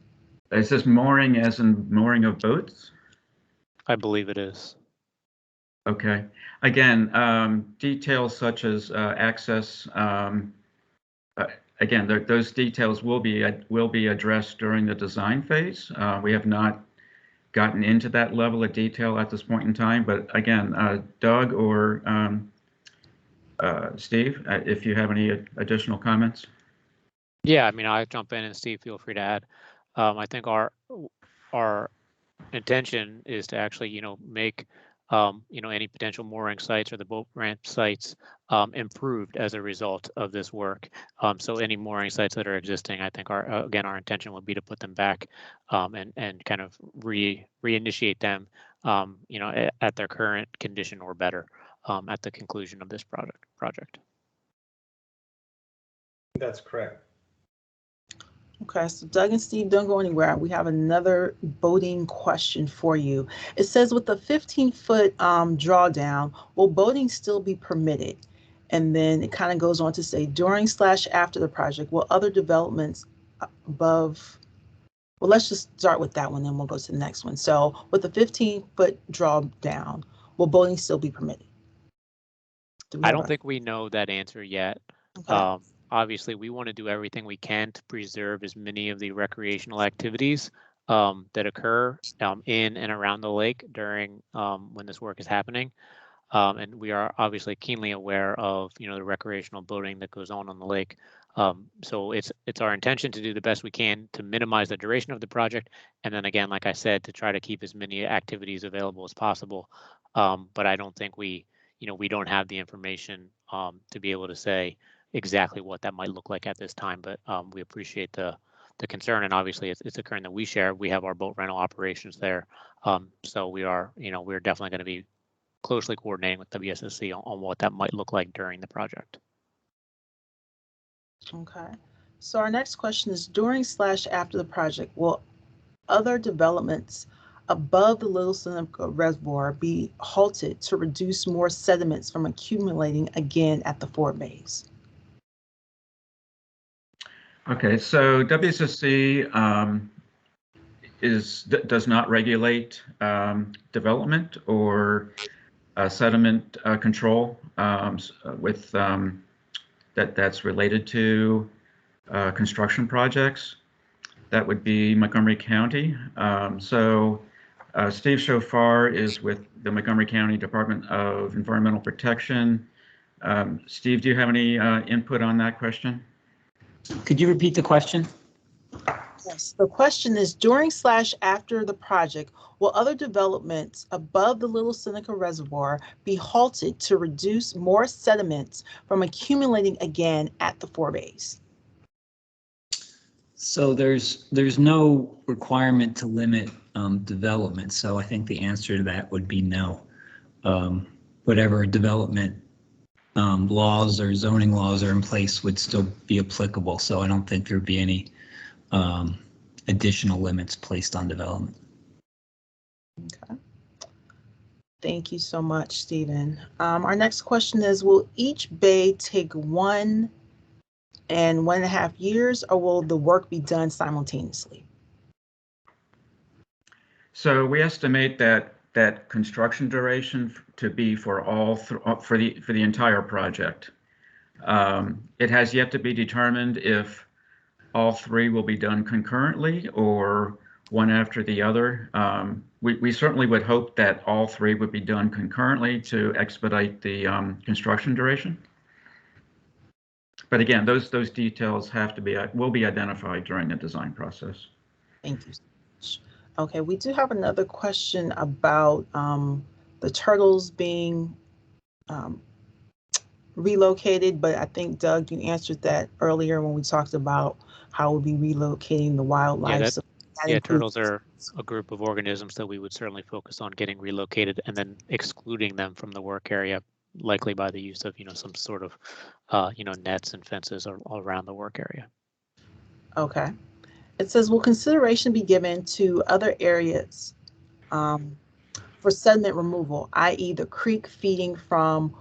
Is this mooring as in mooring of boats? I believe it is. Okay. Again, details such as access, again, those details will be addressed during the design phase. We have not gotten into that level of detail at this point in time, but again, Doug or Steve, if you have any additional comments. Yeah, I mean, I'll jump in, and Steve, feel free to add. I think our intention is to actually, make any potential mooring sites or the boat ramp sites improved as a result of this work. So any mooring sites that are existing, I think our intention would be to put them back and kind of reinitiate them, at their current condition or better at the conclusion of this project. That's correct. Okay, so Doug and Steve, don't go anywhere. We have another boating question for you. It says, with the 15-foot drawdown, will boating still be permitted? And then it kind of goes on to say, during/after the project, will other developments above, well, let's just start with that one, then we'll go to the next one. So with the 15-foot draw down, will boating still be permitted? I don't think we know that answer yet. Okay. Obviously, we want to do everything we can to preserve as many of the recreational activities that occur in and around the lake during when this work is happening. And we are obviously keenly aware of, the recreational boating that goes on the lake. So it's our intention to do the best we can to minimize the duration of the project. And then again, like I said, to try to keep as many activities available as possible. But I don't think we don't have the information to be able to say exactly what that might look like at this time. But we appreciate the concern, and obviously it's a concern that we share. We have our boat rental operations there. So we're definitely going to be closely coordinating with WSSC on what that might look like during the project. Okay. So our next question is, during/after the project, will other developments above the Little Seneca Reservoir be halted to reduce more sediments from accumulating again at the forebays? Okay, so WSSC does not regulate development or sediment control with that's related to construction projects. That would be Montgomery County. So Steve Shofar is with the Montgomery County Department of Environmental Protection. Steve, do you have any input on that question? Could you repeat the question? Yes. The question is, during/after the project, will other developments above the Little Seneca Reservoir be halted to reduce more sediments from accumulating again at the forebays? So there's no requirement to limit development. So I think the answer to that would be no. Whatever development laws or zoning laws are in place would still be applicable. So I don't think there'd be any additional limits placed on development. Okay. Thank you so much, Stephen. Our next question is, will each bay take 1 and 1.5 years, or will the work be done simultaneously? So we estimate that construction duration to be for all for the entire project. It has yet to be determined if all 3 will be done concurrently or one after the other. We certainly would hope that all 3 would be done concurrently to expedite the construction duration. But again, those details will be identified during the design process. Thank you so much. Okay, we do have another question about the turtles being relocated, but I think, Doug, you answered that earlier when we talked about how we'll be relocating the wildlife. Turtles are a group of organisms that we would certainly focus on getting relocated and then excluding them from the work area, likely by the use of some sort of nets and fences all around the work area. Okay. It says, will consideration be given to other areas for sediment removal, i.e. the creek feeding from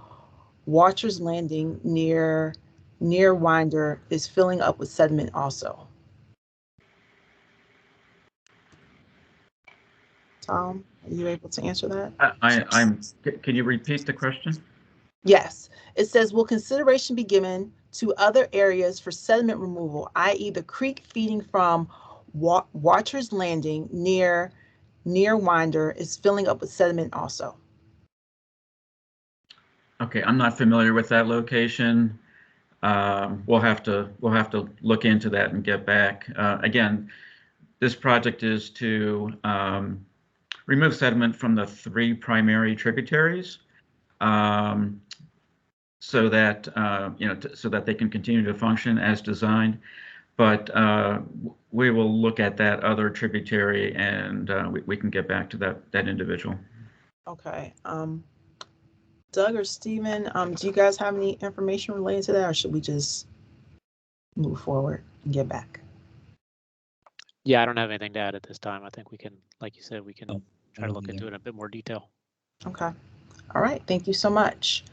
Watcher's Landing near Winder is filling up with sediment also? Tom, are you able to answer that? Can you repeat the question? Yes. It says, will consideration be given to other areas for sediment removal, i.e. the creek feeding from Watcher's Landing near Winder is filling up with sediment also? Okay, I'm not familiar with that location. We'll have to look into that and get back. Again, this project is to remove sediment from the 3 primary tributaries, so that so that they can continue to function as designed. But we will look at that other tributary, and we can get back to that individual. Okay. Doug or Stephen, do you guys have any information related to that, or should we just move forward and get back? Yeah, I don't have anything to add at this time. I think we can, like you said, we can try to look into it in a bit more detail. Okay. All right. Thank you so much.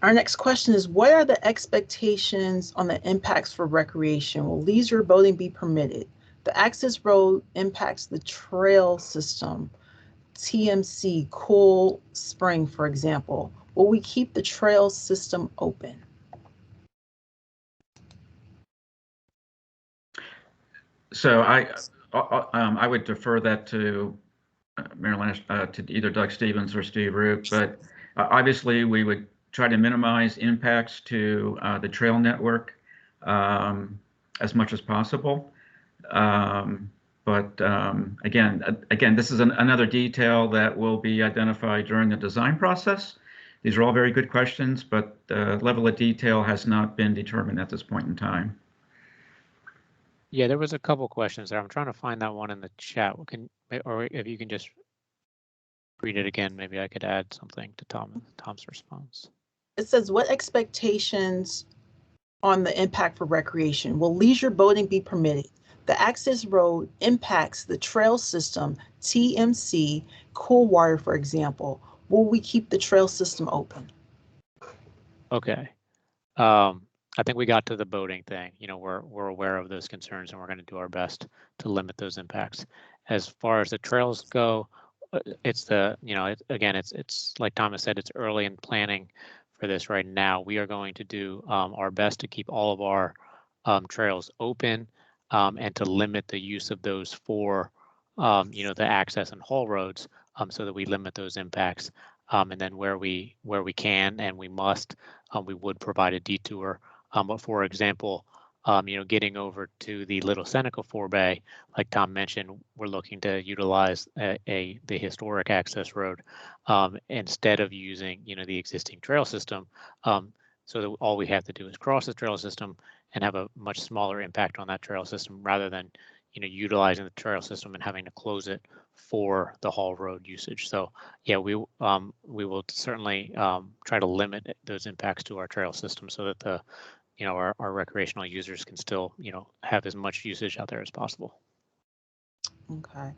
Our next question is, what are the expectations on the impacts for recreation? Will leisure boating be permitted? The access road impacts the trail system, TMC, Cool Spring, for example. Will we keep the trail system open? So I would defer that to Marilyn, to either Doug Stevens or Steve Root, but obviously we would try to minimize impacts to the trail network as much as possible. But again, this is another detail that will be identified during the design process. These are all very good questions, but the level of detail has not been determined at this point in time. Yeah, there was a couple questions there. I'm trying to find that one in the chat. Or if you can just read it again, maybe I could add something to Tom's response. It says, what expectations on the impact for recreation? Will leisure boating be permitted? The access road impacts the trail system, TMC, Cool Water, for example. Will we keep the trail system open? Okay. I think we got to the boating thing. You know, we're aware of those concerns, and we're going to do our best to limit those impacts. As far as the trails go, it's the, you know, it's like Thomas said, it's early in planning for this right now. We are going to do our best to keep all of our trails open and to limit the use of those for, you know, the access and haul roads so that we limit those impacts. And then where we can and we must, we would provide a detour. But for example, you know, getting over to the Little Seneca Forebay, like Tom mentioned, we're looking to utilize the historic access road instead of using, you know, the existing trail system. So that all we have to do is cross the trail system and have a much smaller impact on that trail system rather than, you know, utilizing the trail system and having to close it for the haul road usage. So yeah, we will certainly try to limit those impacts to our trail system so that the, you know, our recreational users can still, you know, have as much usage out there as possible. Okay.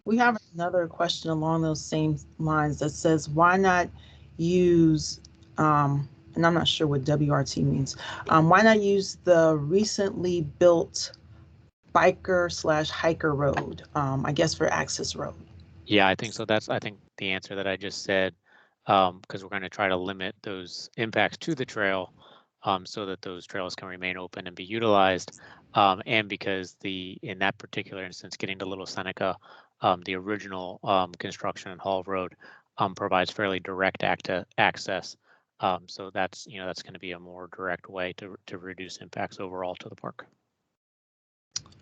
We have another question along those same lines that says, why not use, and I'm not sure what WRT means, why not use the recently built biker/hiker road, I guess for access road? Yeah, I think so. That's, I think, the answer that I just said, because we're going to try to limit those impacts to the trail so that those trails can remain open and be utilized. And because in that particular instance, getting to Little Seneca, the original construction and haul road provides fairly direct access. So that's, you know, that's going to be a more direct way to reduce impacts overall to the park.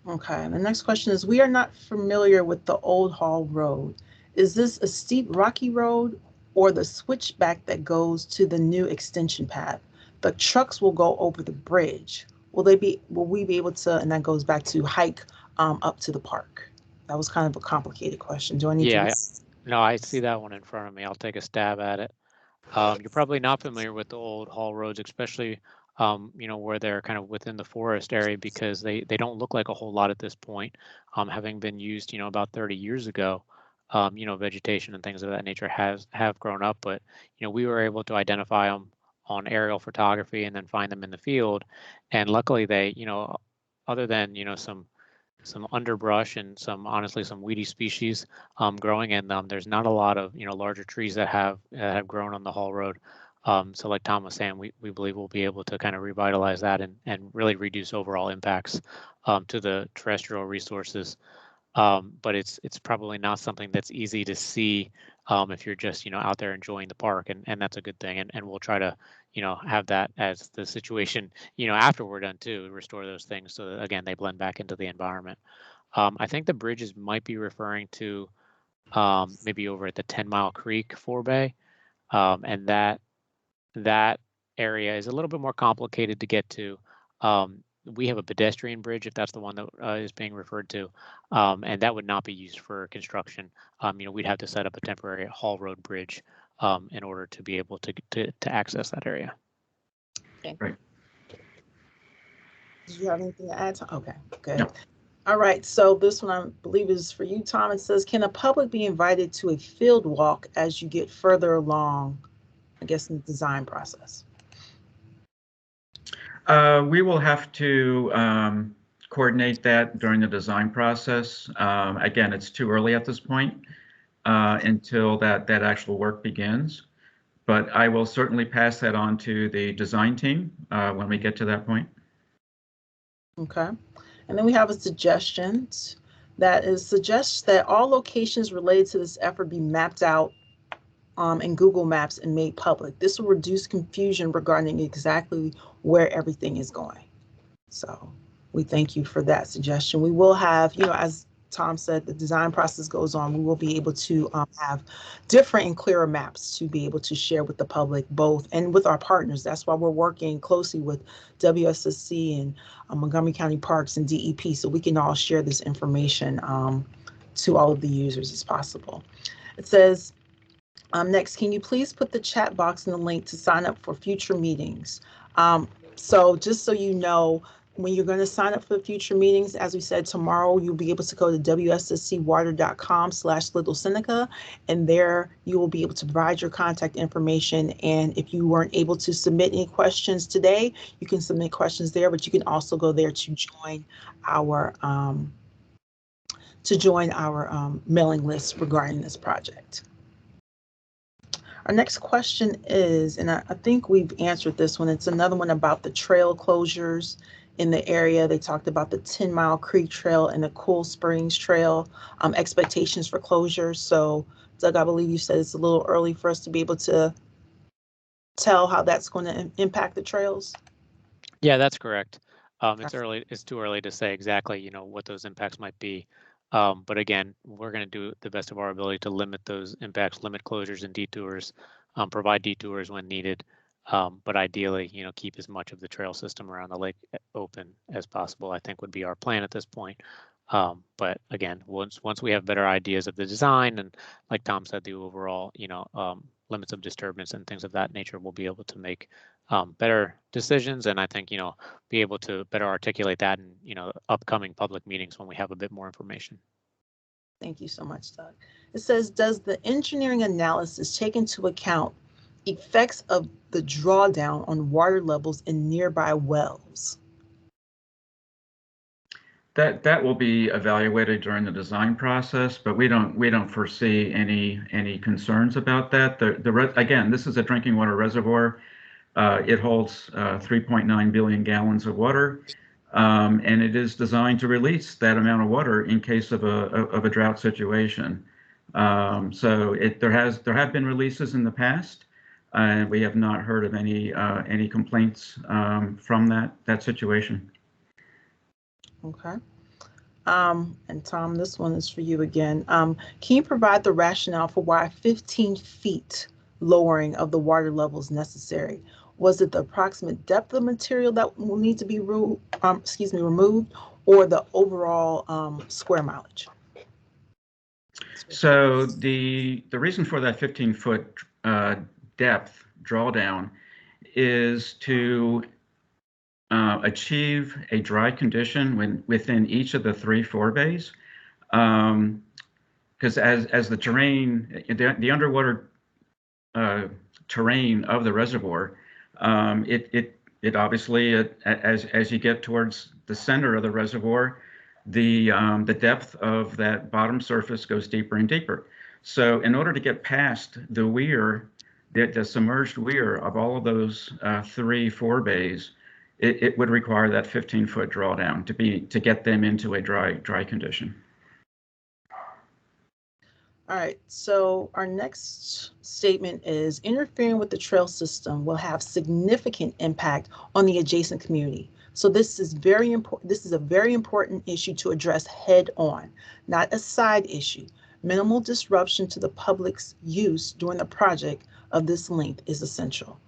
Okay, the next question is, we are not familiar with the old haul road. Is this a steep rocky road or the switchback that goes to the new extension path? The trucks will go over the bridge. Will we be able to, and that goes back to hike up to the park? That was kind of a complicated question. Do I need to? No, I see that one in front of me. I'll take a stab at it. You're probably not familiar with the old haul roads, especially you know, where they're kind of within the forest area, because they don't look like a whole lot at this point, having been used, you know, about 30 years ago. You know, vegetation and things of that nature have grown up, but, you know, we were able to identify them on aerial photography and then find them in the field. And luckily they, you know, other than, you know, some underbrush and honestly some weedy species growing in them, there's not a lot of, you know, larger trees that have grown on the haul road. So like Tom was saying, we believe we'll be able to kind of revitalize that and really reduce overall impacts to the terrestrial resources. But it's probably not something that's easy to see if you're just, you know, out there enjoying the park, and that's a good thing. And we'll try to, you know, have that as the situation, you know, after we're done too, restore those things so that, again, they blend back into the environment. I think the bridges might be referring to maybe over at the 10 Mile Creek Forebay, and that area is a little bit more complicated to get to. We have a pedestrian bridge, if that's the one that is being referred to, and that would not be used for construction. You know, we'd have to set up a temporary haul road bridge in order to be able to access that area. Okay. Right. Did you have anything to add? Okay, good. No. All right, so this one I believe is for you, Tom. It says, can the public be invited to a field walk as you get further along, I guess, in the design process? We will have to coordinate that during the design process. Again, it's too early at this point until that actual work begins. But I will certainly pass that on to the design team when we get to that point. Okay. And then we have a suggestion that suggests that all locations related to this effort be mapped out in Google Maps and made public. This will reduce confusion regarding exactly where everything is going. So we thank you for that suggestion. We will have, as Tom said, the design process goes on. We will be able to have different and clearer maps to be able to share with the public, both and with our partners. That's why we're working closely with WSSC and Montgomery County Parks and DEP, so we can all share this information to all of the users as possible. It says, next, can you please put the chat box in the link to sign up for future meetings? So just so you know, when you're going to sign up for the future meetings, as we said, tomorrow you'll be able to go to wsscwater.com/Little Seneca, and there you will be able to provide your contact information. And if you weren't able to submit any questions today, you can submit questions there, but you can also go there to join our mailing list regarding this project. Our next question is, and I think we've answered this one, it's another one about the trail closures in the area. They talked about the 10 Mile Creek Trail and the Cool Springs Trail, expectations for closures. So Doug, I believe you said it's a little early for us to be able to tell how that's going to impact the trails. Yeah, that's correct. It's too early to say exactly, what those impacts might be. But again, we're going to do the best of our ability to limit those impacts, limit closures and detours, provide detours when needed. But ideally, keep as much of the trail system around the lake open as possible, I think would be our plan at this point. But again, once we have better ideas of the design and, like Tom said, the overall, limits of disturbance and things of that nature, we'll be able to make better decisions. And I think, be able to better articulate that in, upcoming public meetings when we have a bit more information. Thank you so much, Doug. It says, does the engineering analysis take into account effects of the drawdown on water levels in nearby wells? That will be evaluated during the design process, but we don't foresee any concerns about that. Again, this is a drinking water reservoir. It holds 3.9 billion gallons of water, and it is designed to release that amount of water in case of a drought situation. So there have been releases in the past, and we have not heard of any complaints from that situation. Okay. And Tom, this one is for you again. Can you provide the rationale for why 15 feet lowering of the water level is necessary? Was it the approximate depth of material that will need to be removed, or the overall square mileage? So the reason for that 15-foot depth drawdown is to achieve a dry condition within each of the 3 forebays, because as the terrain, the underwater terrain of the reservoir, it obviously, as you get towards the center of the reservoir, the depth of that bottom surface goes deeper and deeper. So in order to get past the weir, the submerged weir of all of those 3 forebays, it would require that 15-foot drawdown to get them into a dry condition. All right, so our next statement is, interfering with the trail system will have significant impact on the adjacent community. So this is very important. This is a very important issue to address head on, not a side issue. Minimal disruption to the public's use during the project of this length is essential.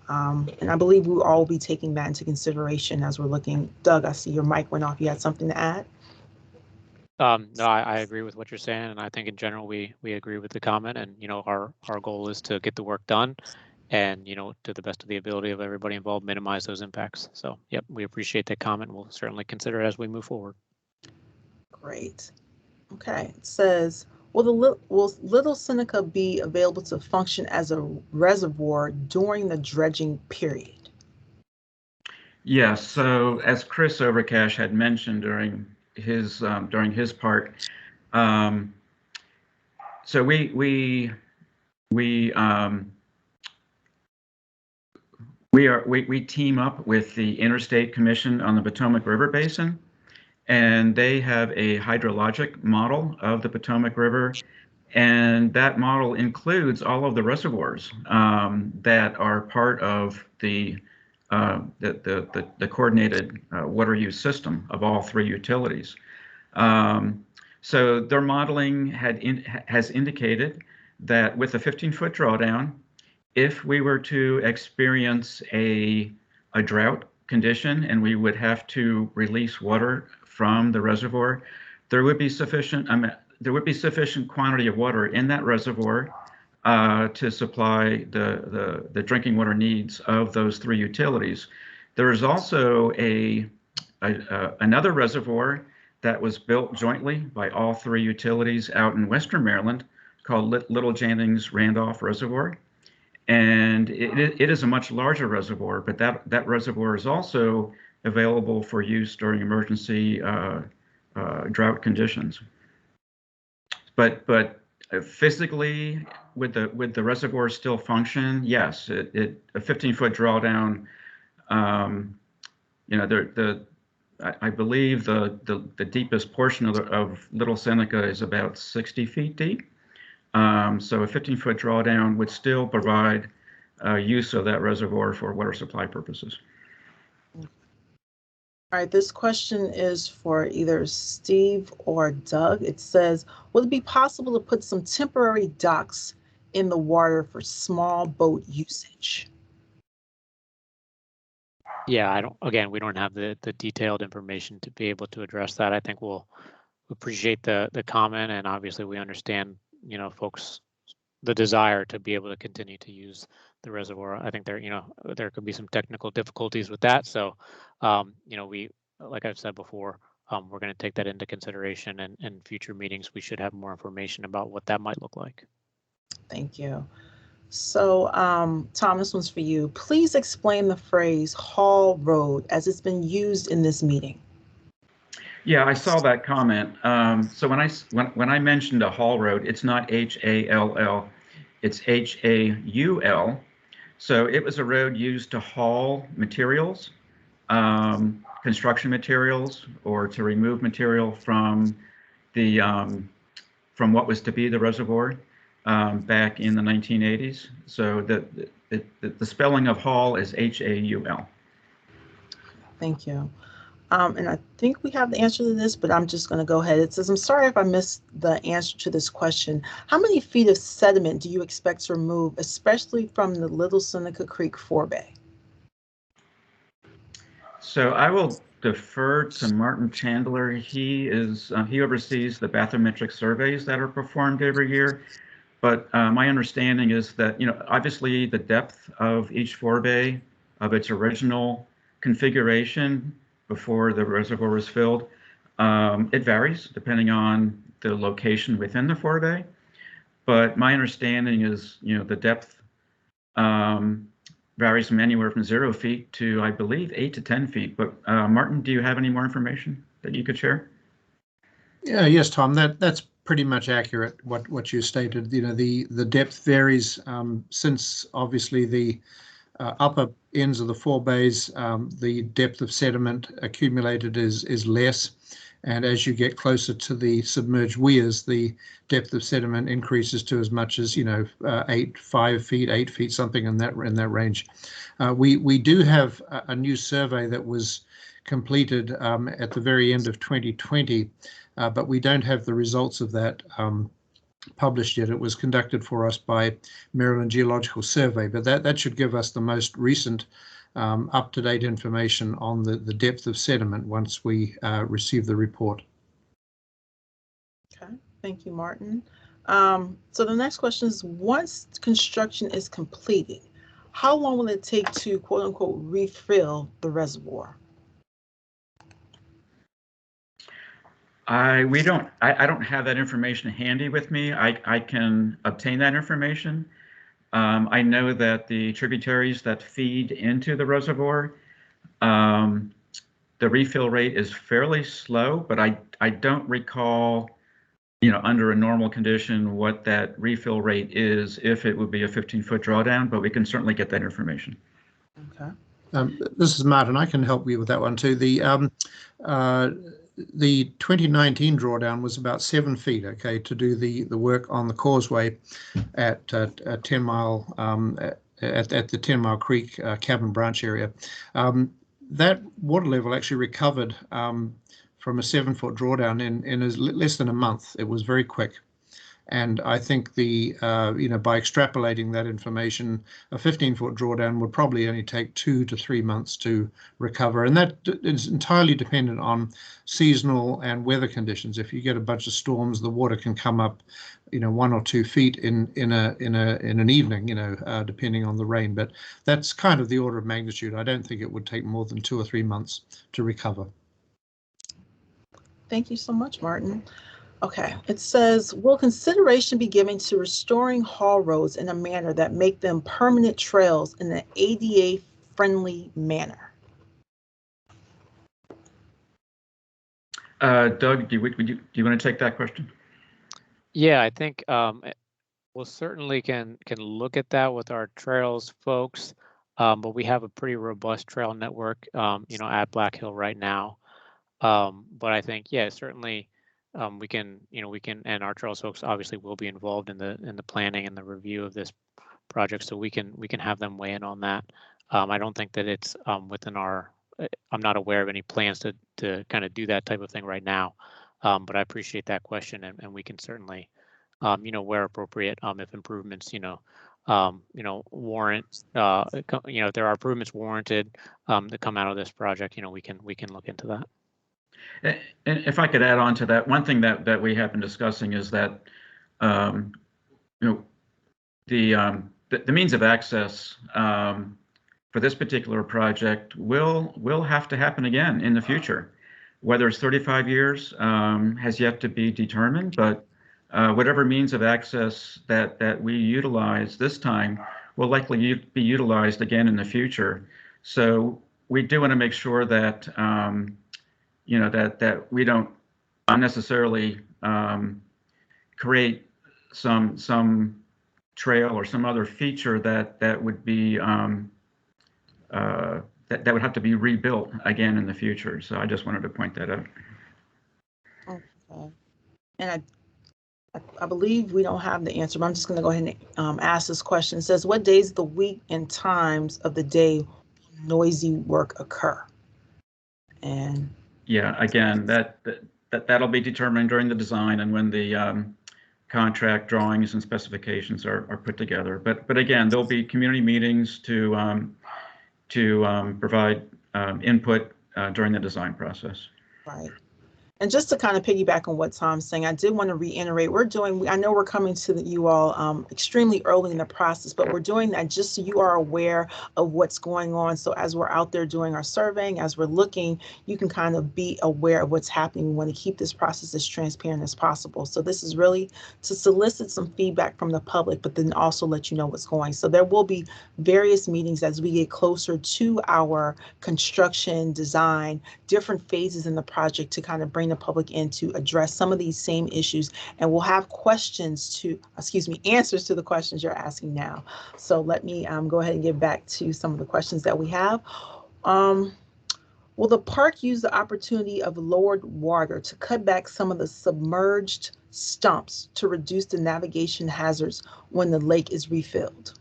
And I believe we will all be taking that into consideration as we're looking. Doug, I see your mic went off. You had something to add? No, I agree with what you're saying, and I think in general we agree with the comment. And our goal is to get the work done, and to the best of the ability of everybody involved, minimize those impacts. So, yep, we appreciate that comment. We'll certainly consider it as we move forward. Great. Okay. It says, will Little Seneca be available to function as a reservoir during the dredging period? Yes, so as Chris Overcash had mentioned during his part, so we team up with the Interstate Commission on the Potomac River Basin, and they have a hydrologic model of the Potomac River, and that model includes all of the reservoirs that are part of the coordinated water use system of all three utilities. So their modeling has indicated that with a 15-foot drawdown, if we were to experience a drought condition and we would have to release water from the reservoir, there would be sufficient quantity of water in that reservoir to supply the drinking water needs of those three utilities. There is also another reservoir that was built jointly by all three utilities out in Western Maryland called Little Jannings Randolph Reservoir. And it is a much larger reservoir, but that reservoir is also available for use during emergency drought conditions. But physically, would the reservoir still function? Yes, a 15-foot drawdown. I believe the deepest portion of Little Seneca is about 60 feet deep. So a 15-foot drawdown would still provide use of that reservoir for water supply purposes. All right, this question is for either Steve or Doug. It says, would it be possible to put some temporary docks in the water for small boat usage? Yeah, we don't have the detailed information to be able to address that. I think we'll appreciate the comment, and obviously we understand, folks, the desire to be able to continue to use the reservoir. I think there could be some technical difficulties with that. So, we, like I've said before, we're going to take that into consideration, and in future meetings, we should have more information about what that might look like. Thank you. So, Tom, this one's for you. Please explain the phrase Hall Road as it's been used in this meeting. Yeah, I saw that comment. So when I mentioned a haul road, it's not H-A-L-L, it's H-A-U-L. So it was a road used to haul materials, construction materials, or to remove material from from what was to be the reservoir back in the 1980s. So the spelling of haul is H-A-U-L. Thank you. And I think we have the answer to this, but I'm just going to go ahead. It says, I'm sorry if I missed the answer to this question. How many feet of sediment do you expect to remove, especially from the Little Seneca Creek forebay? So I will defer to Martin Chandler. He oversees the bathymetric surveys that are performed every year. But my understanding is that, obviously the depth of each forebay of its original configuration before the reservoir was filled, it varies depending on the location within the forebay. But my understanding is, the depth varies from anywhere from 0 feet to, I believe, 8 to 10 feet. But Martin, do you have any more information that you could share? Yes, Tom, that's pretty much accurate what you stated. The depth varies since obviously the upper ends of the forebays, the depth of sediment accumulated is less, and as you get closer to the submerged weirs, the depth of sediment increases to as much as 5 feet, 8 feet, something in that range. We do have a new survey that was completed at the very end of 2020, but we don't have the results of that published yet. It was conducted for us by Maryland Geological Survey, but that should give us the most recent up-to-date information on the depth of sediment once we receive the report. Okay, thank you, Martin. So the next question is, once construction is completed, how long will it take to quote unquote refill the reservoir? I don't have that information handy with me. I can obtain that information. I know that the tributaries that feed into the reservoir the refill rate is fairly slow, but I don't recall, under a normal condition, what that refill rate is, if it would be a 15-foot drawdown, but we can certainly get that information. Okay. This is Martin. I can help you with that one too. The 2019 drawdown was about 7 feet, okay, to do the work on the causeway at 10 Mile at the 10 Mile Creek Cabin Branch area. That water level actually recovered from a 7-foot drawdown in less than a month. It was very quick. And I think by extrapolating that information, a 15-foot drawdown would probably only take 2 to 3 months to recover. And that is entirely dependent on seasonal and weather conditions. If you get a bunch of storms, the water can come up, 1 or 2 feet in an evening, depending on the rain. But that's kind of the order of magnitude. I don't think it would take more than 2 or 3 months to recover. Thank you so much, Martin. Okay, it says, will consideration be given to restoring haul roads in a manner that make them permanent trails in an ADA-friendly manner? Doug, do you want to take that question? Yeah, I think we'll certainly can look at that with our trails folks, but we have a pretty robust trail network, at Black Hill right now. But I think, yeah, certainly. We can, and our trails folks obviously will be involved in the planning and the review of this project, so we can have them weigh in on that. I don't think that it's within our. I'm not aware of any plans to kind of do that type of thing right now, but I appreciate that question, and we can certainly, where appropriate, if improvements, warrant, if there are improvements warranted that come out of this project, we can look into that. And if I could add on to that, one thing that we have been discussing is that the means of access for this particular project will have to happen again in the future. Whether it's 35 years has yet to be determined, but whatever means of access that we utilize this time will likely be utilized again in the future. So we do want to make sure that that we don't unnecessarily create some trail or some other feature that would be that would have to be rebuilt again in the future. So I just wanted to point that out. Okay. And I believe we don't have the answer, but I'm just going to go ahead and ask this question. It says, what days of the week and times of the day will noisy work occur? And yeah, again, that'll be determined during the design and when the contract drawings and specifications are put together. But again, there'll be community meetings to provide input during the design process. right. And just to kind of piggyback on what Tom's saying, I did want to reiterate, I know we're coming to you all extremely early in the process, but we're doing that just so you are aware of what's going on. So as we're out there doing our surveying, as we're looking, you can kind of be aware of what's happening. We want to keep this process as transparent as possible. So this is really to solicit some feedback from the public, but then also let you know what's going. So there will be various meetings as we get closer to our construction design, different phases in the project to kind of bring the public in to address some of these same issues, and we'll have answers to the questions you're asking now. So let me go ahead and get back to some of the questions that we have. Will the park use the opportunity of lowered water to cut back some of the submerged stumps to reduce the navigation hazards when the lake is refilled?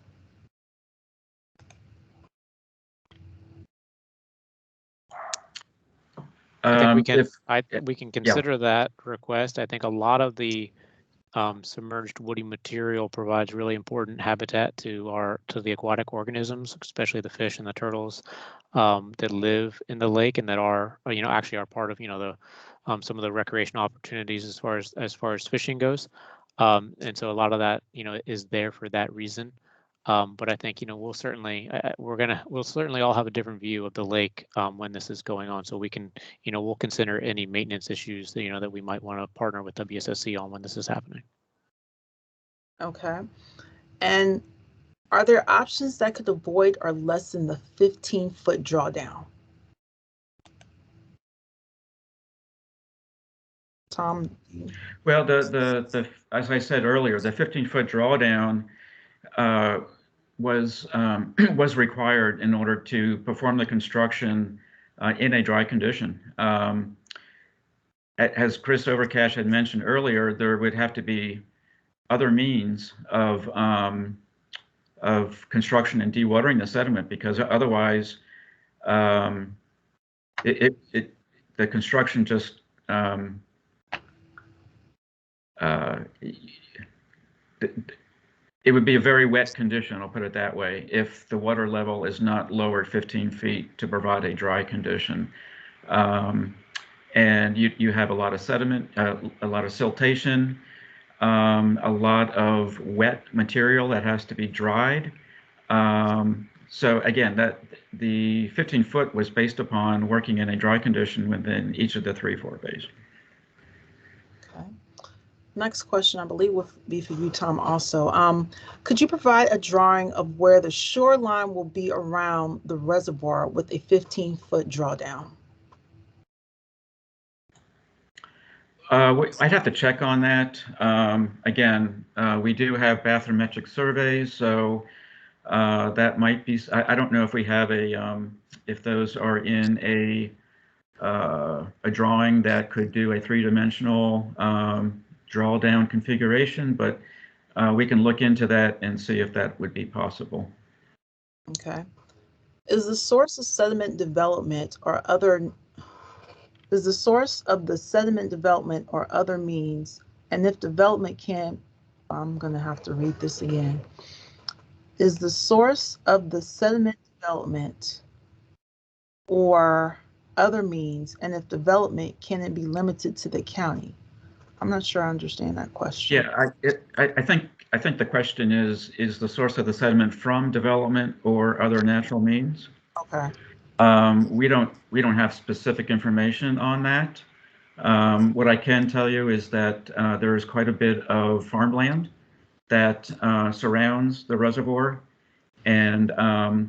I think we can consider that request. I think a lot of the submerged woody material provides really important habitat to the aquatic organisms, especially the fish and the turtles that live in the lake and that are actually are part of some of the recreational opportunities as far as fishing goes. And so a lot of that is there for that reason. But I think we'll certainly all have a different view of the lake when this is going on, so we can we'll consider any maintenance issues that we might want to partner with WSSC on when this is happening. Okay, and are there options that could avoid or lessen the 15-foot drawdown? Tom? Well, the as I said earlier, the 15-foot drawdown was was required in order to perform the construction in a dry condition. As Chris Overcash had mentioned earlier, there would have to be other means of construction and dewatering the sediment, because otherwise the construction just it would be a very wet condition, I'll put it that way, if the water level is not lowered 15 feet to provide a dry condition. And you have a lot of sediment, a lot of siltation, a lot of wet material that has to be dried. So again, that the 15-foot was based upon working in a dry condition within each of the 3 forebays. Okay. Next question, I believe, will be for you, Tom, also. Could you provide a drawing of where the shoreline will be around the reservoir with a 15-foot drawdown? I'd have to check on that. Again, we do have bathymetric surveys, so that might be, I don't know if we have if those are in a drawing that could do a 3-dimensional drawdown configuration, but we can look into that and see if that would be possible. Okay. Is the source of sediment development or other is the source of the sediment development or other means, and if development can, I'm going to have to read this again. Is the source of the sediment development or other means, and if development, can it be limited to the county? I'm not sure I understand that question. Yeah, I think the question is the source of the sediment from development or other natural means? Okay. We don't have specific information on that. What I can tell you is that there is quite a bit of farmland that surrounds the reservoir, and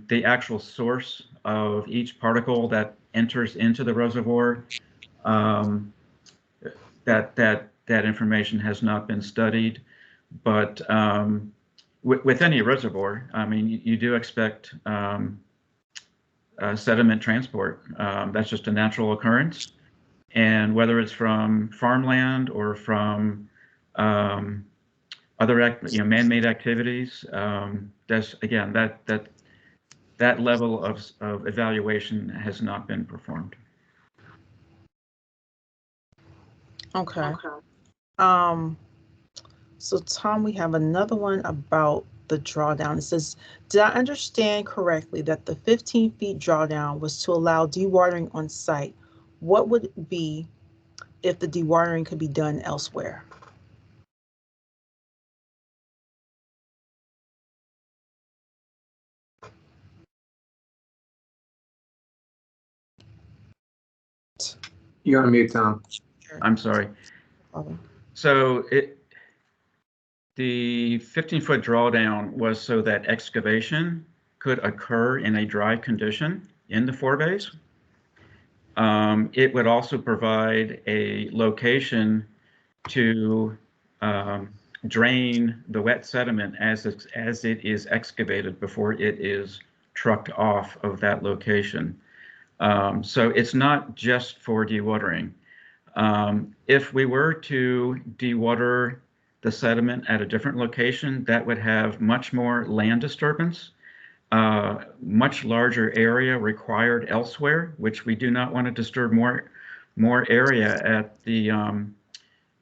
the actual source of each particle that enters into the reservoir, that information has not been studied. But with any reservoir, I mean, you do expect sediment transport. That's just a natural occurrence. And whether it's from farmland or from other man-made activities, that's again that level of evaluation has not been performed. Okay. So Tom, we have another one about the drawdown. It says, did I understand correctly that the 15 feet drawdown was to allow dewatering on site? What would it be if the dewatering could be done elsewhere? You're on mute, Tom. I'm sorry. So the 15-foot drawdown was so that excavation could occur in a dry condition in the forebays. It would also provide a location to drain the wet sediment as it is excavated before it is trucked off of that location. So it's not just for dewatering. If we were to dewater the sediment at a different location, that would have much more land disturbance, much larger area required elsewhere, which we do not want to disturb more area at the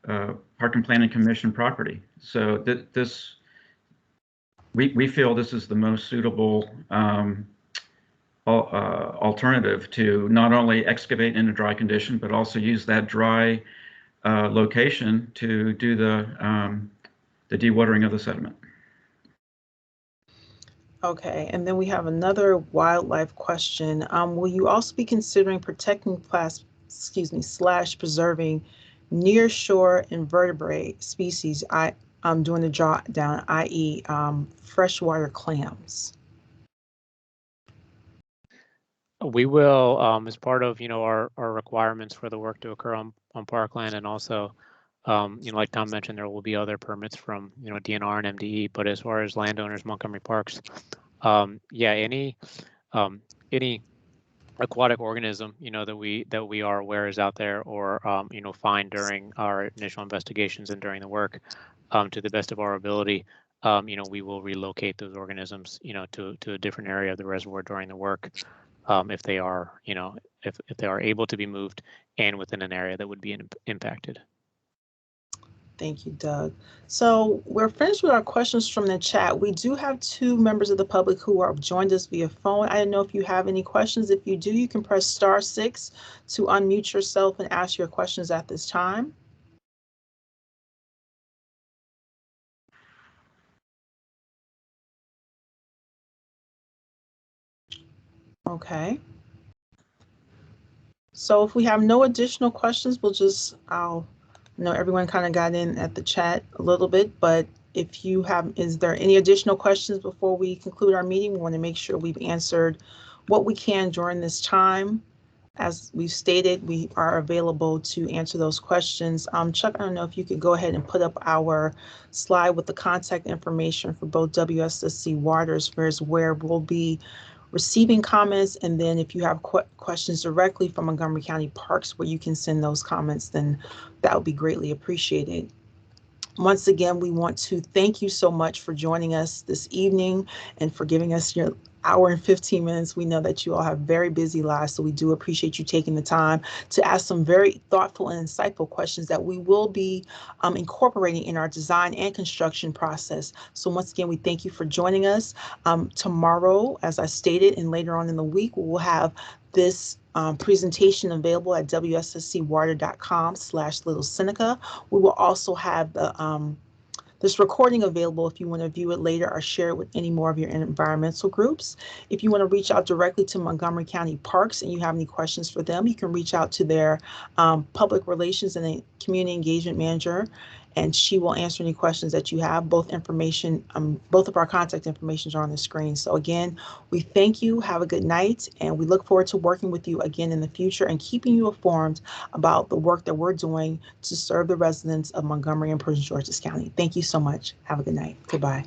Park and Planning Commission property. So we feel this is the most suitable alternative to not only excavate in a dry condition, but also use that dry location to do the dewatering of the sediment. Okay, and then we have another wildlife question. Will you also be considering protecting / preserving near shore invertebrate species? I'm doing the drawdown, i.e. Freshwater clams. We will, as part of, our requirements for the work to occur on parkland, and also, like Tom mentioned, there will be other permits from, DNR and MDE, but as far as landowners, Montgomery Parks, yeah, any aquatic organism, that we are aware is out there, or, find during our initial investigations and during the work, to the best of our ability, we will relocate those organisms, to a different area of the reservoir during the work. If they are, if they are able to be moved and within an area that would be impacted. Thank you, Doug. So we're finished with our questions from the chat. We do have 2 members of the public who have joined us via phone. I don't know if you have any questions. If you do, you can press *6 to unmute yourself and ask your questions at this time. Okay. So if we have no additional questions, I know everyone kind of got in at the chat a little bit, but if you have, is there any additional questions before we conclude our meeting? We want to make sure we've answered what we can during this time. As we've stated, we are available to answer those questions. Chuck, I don't know if you could go ahead and put up our slide with the contact information for both WSSC Waters, where we'll be receiving comments, and then if you have questions directly from Montgomery County Parks where you can send those comments, then that would be greatly appreciated. Once again, we want to thank you so much for joining us this evening and for giving us your hour and 15 minutes. We know that you all have very busy lives, so we do appreciate you taking the time to ask some very thoughtful and insightful questions that we will be incorporating in our design and construction process. So once again, we thank you for joining us. Tomorrow, as I stated, and later on in the week, we will have this presentation available at wsscwater.com/Little Seneca. We will also have this recording available if you want to view it later or share it with any more of your environmental groups. If you want to reach out directly to Montgomery County Parks and you have any questions for them, you can reach out to their public relations and community engagement manager, and she will answer any questions that you have. Both of our contact information are on the screen. So again, we thank you, have a good night, and we look forward to working with you again in the future and keeping you informed about the work that we're doing to serve the residents of Montgomery and Prince George's County. Thank you so much. Have a good night. Goodbye.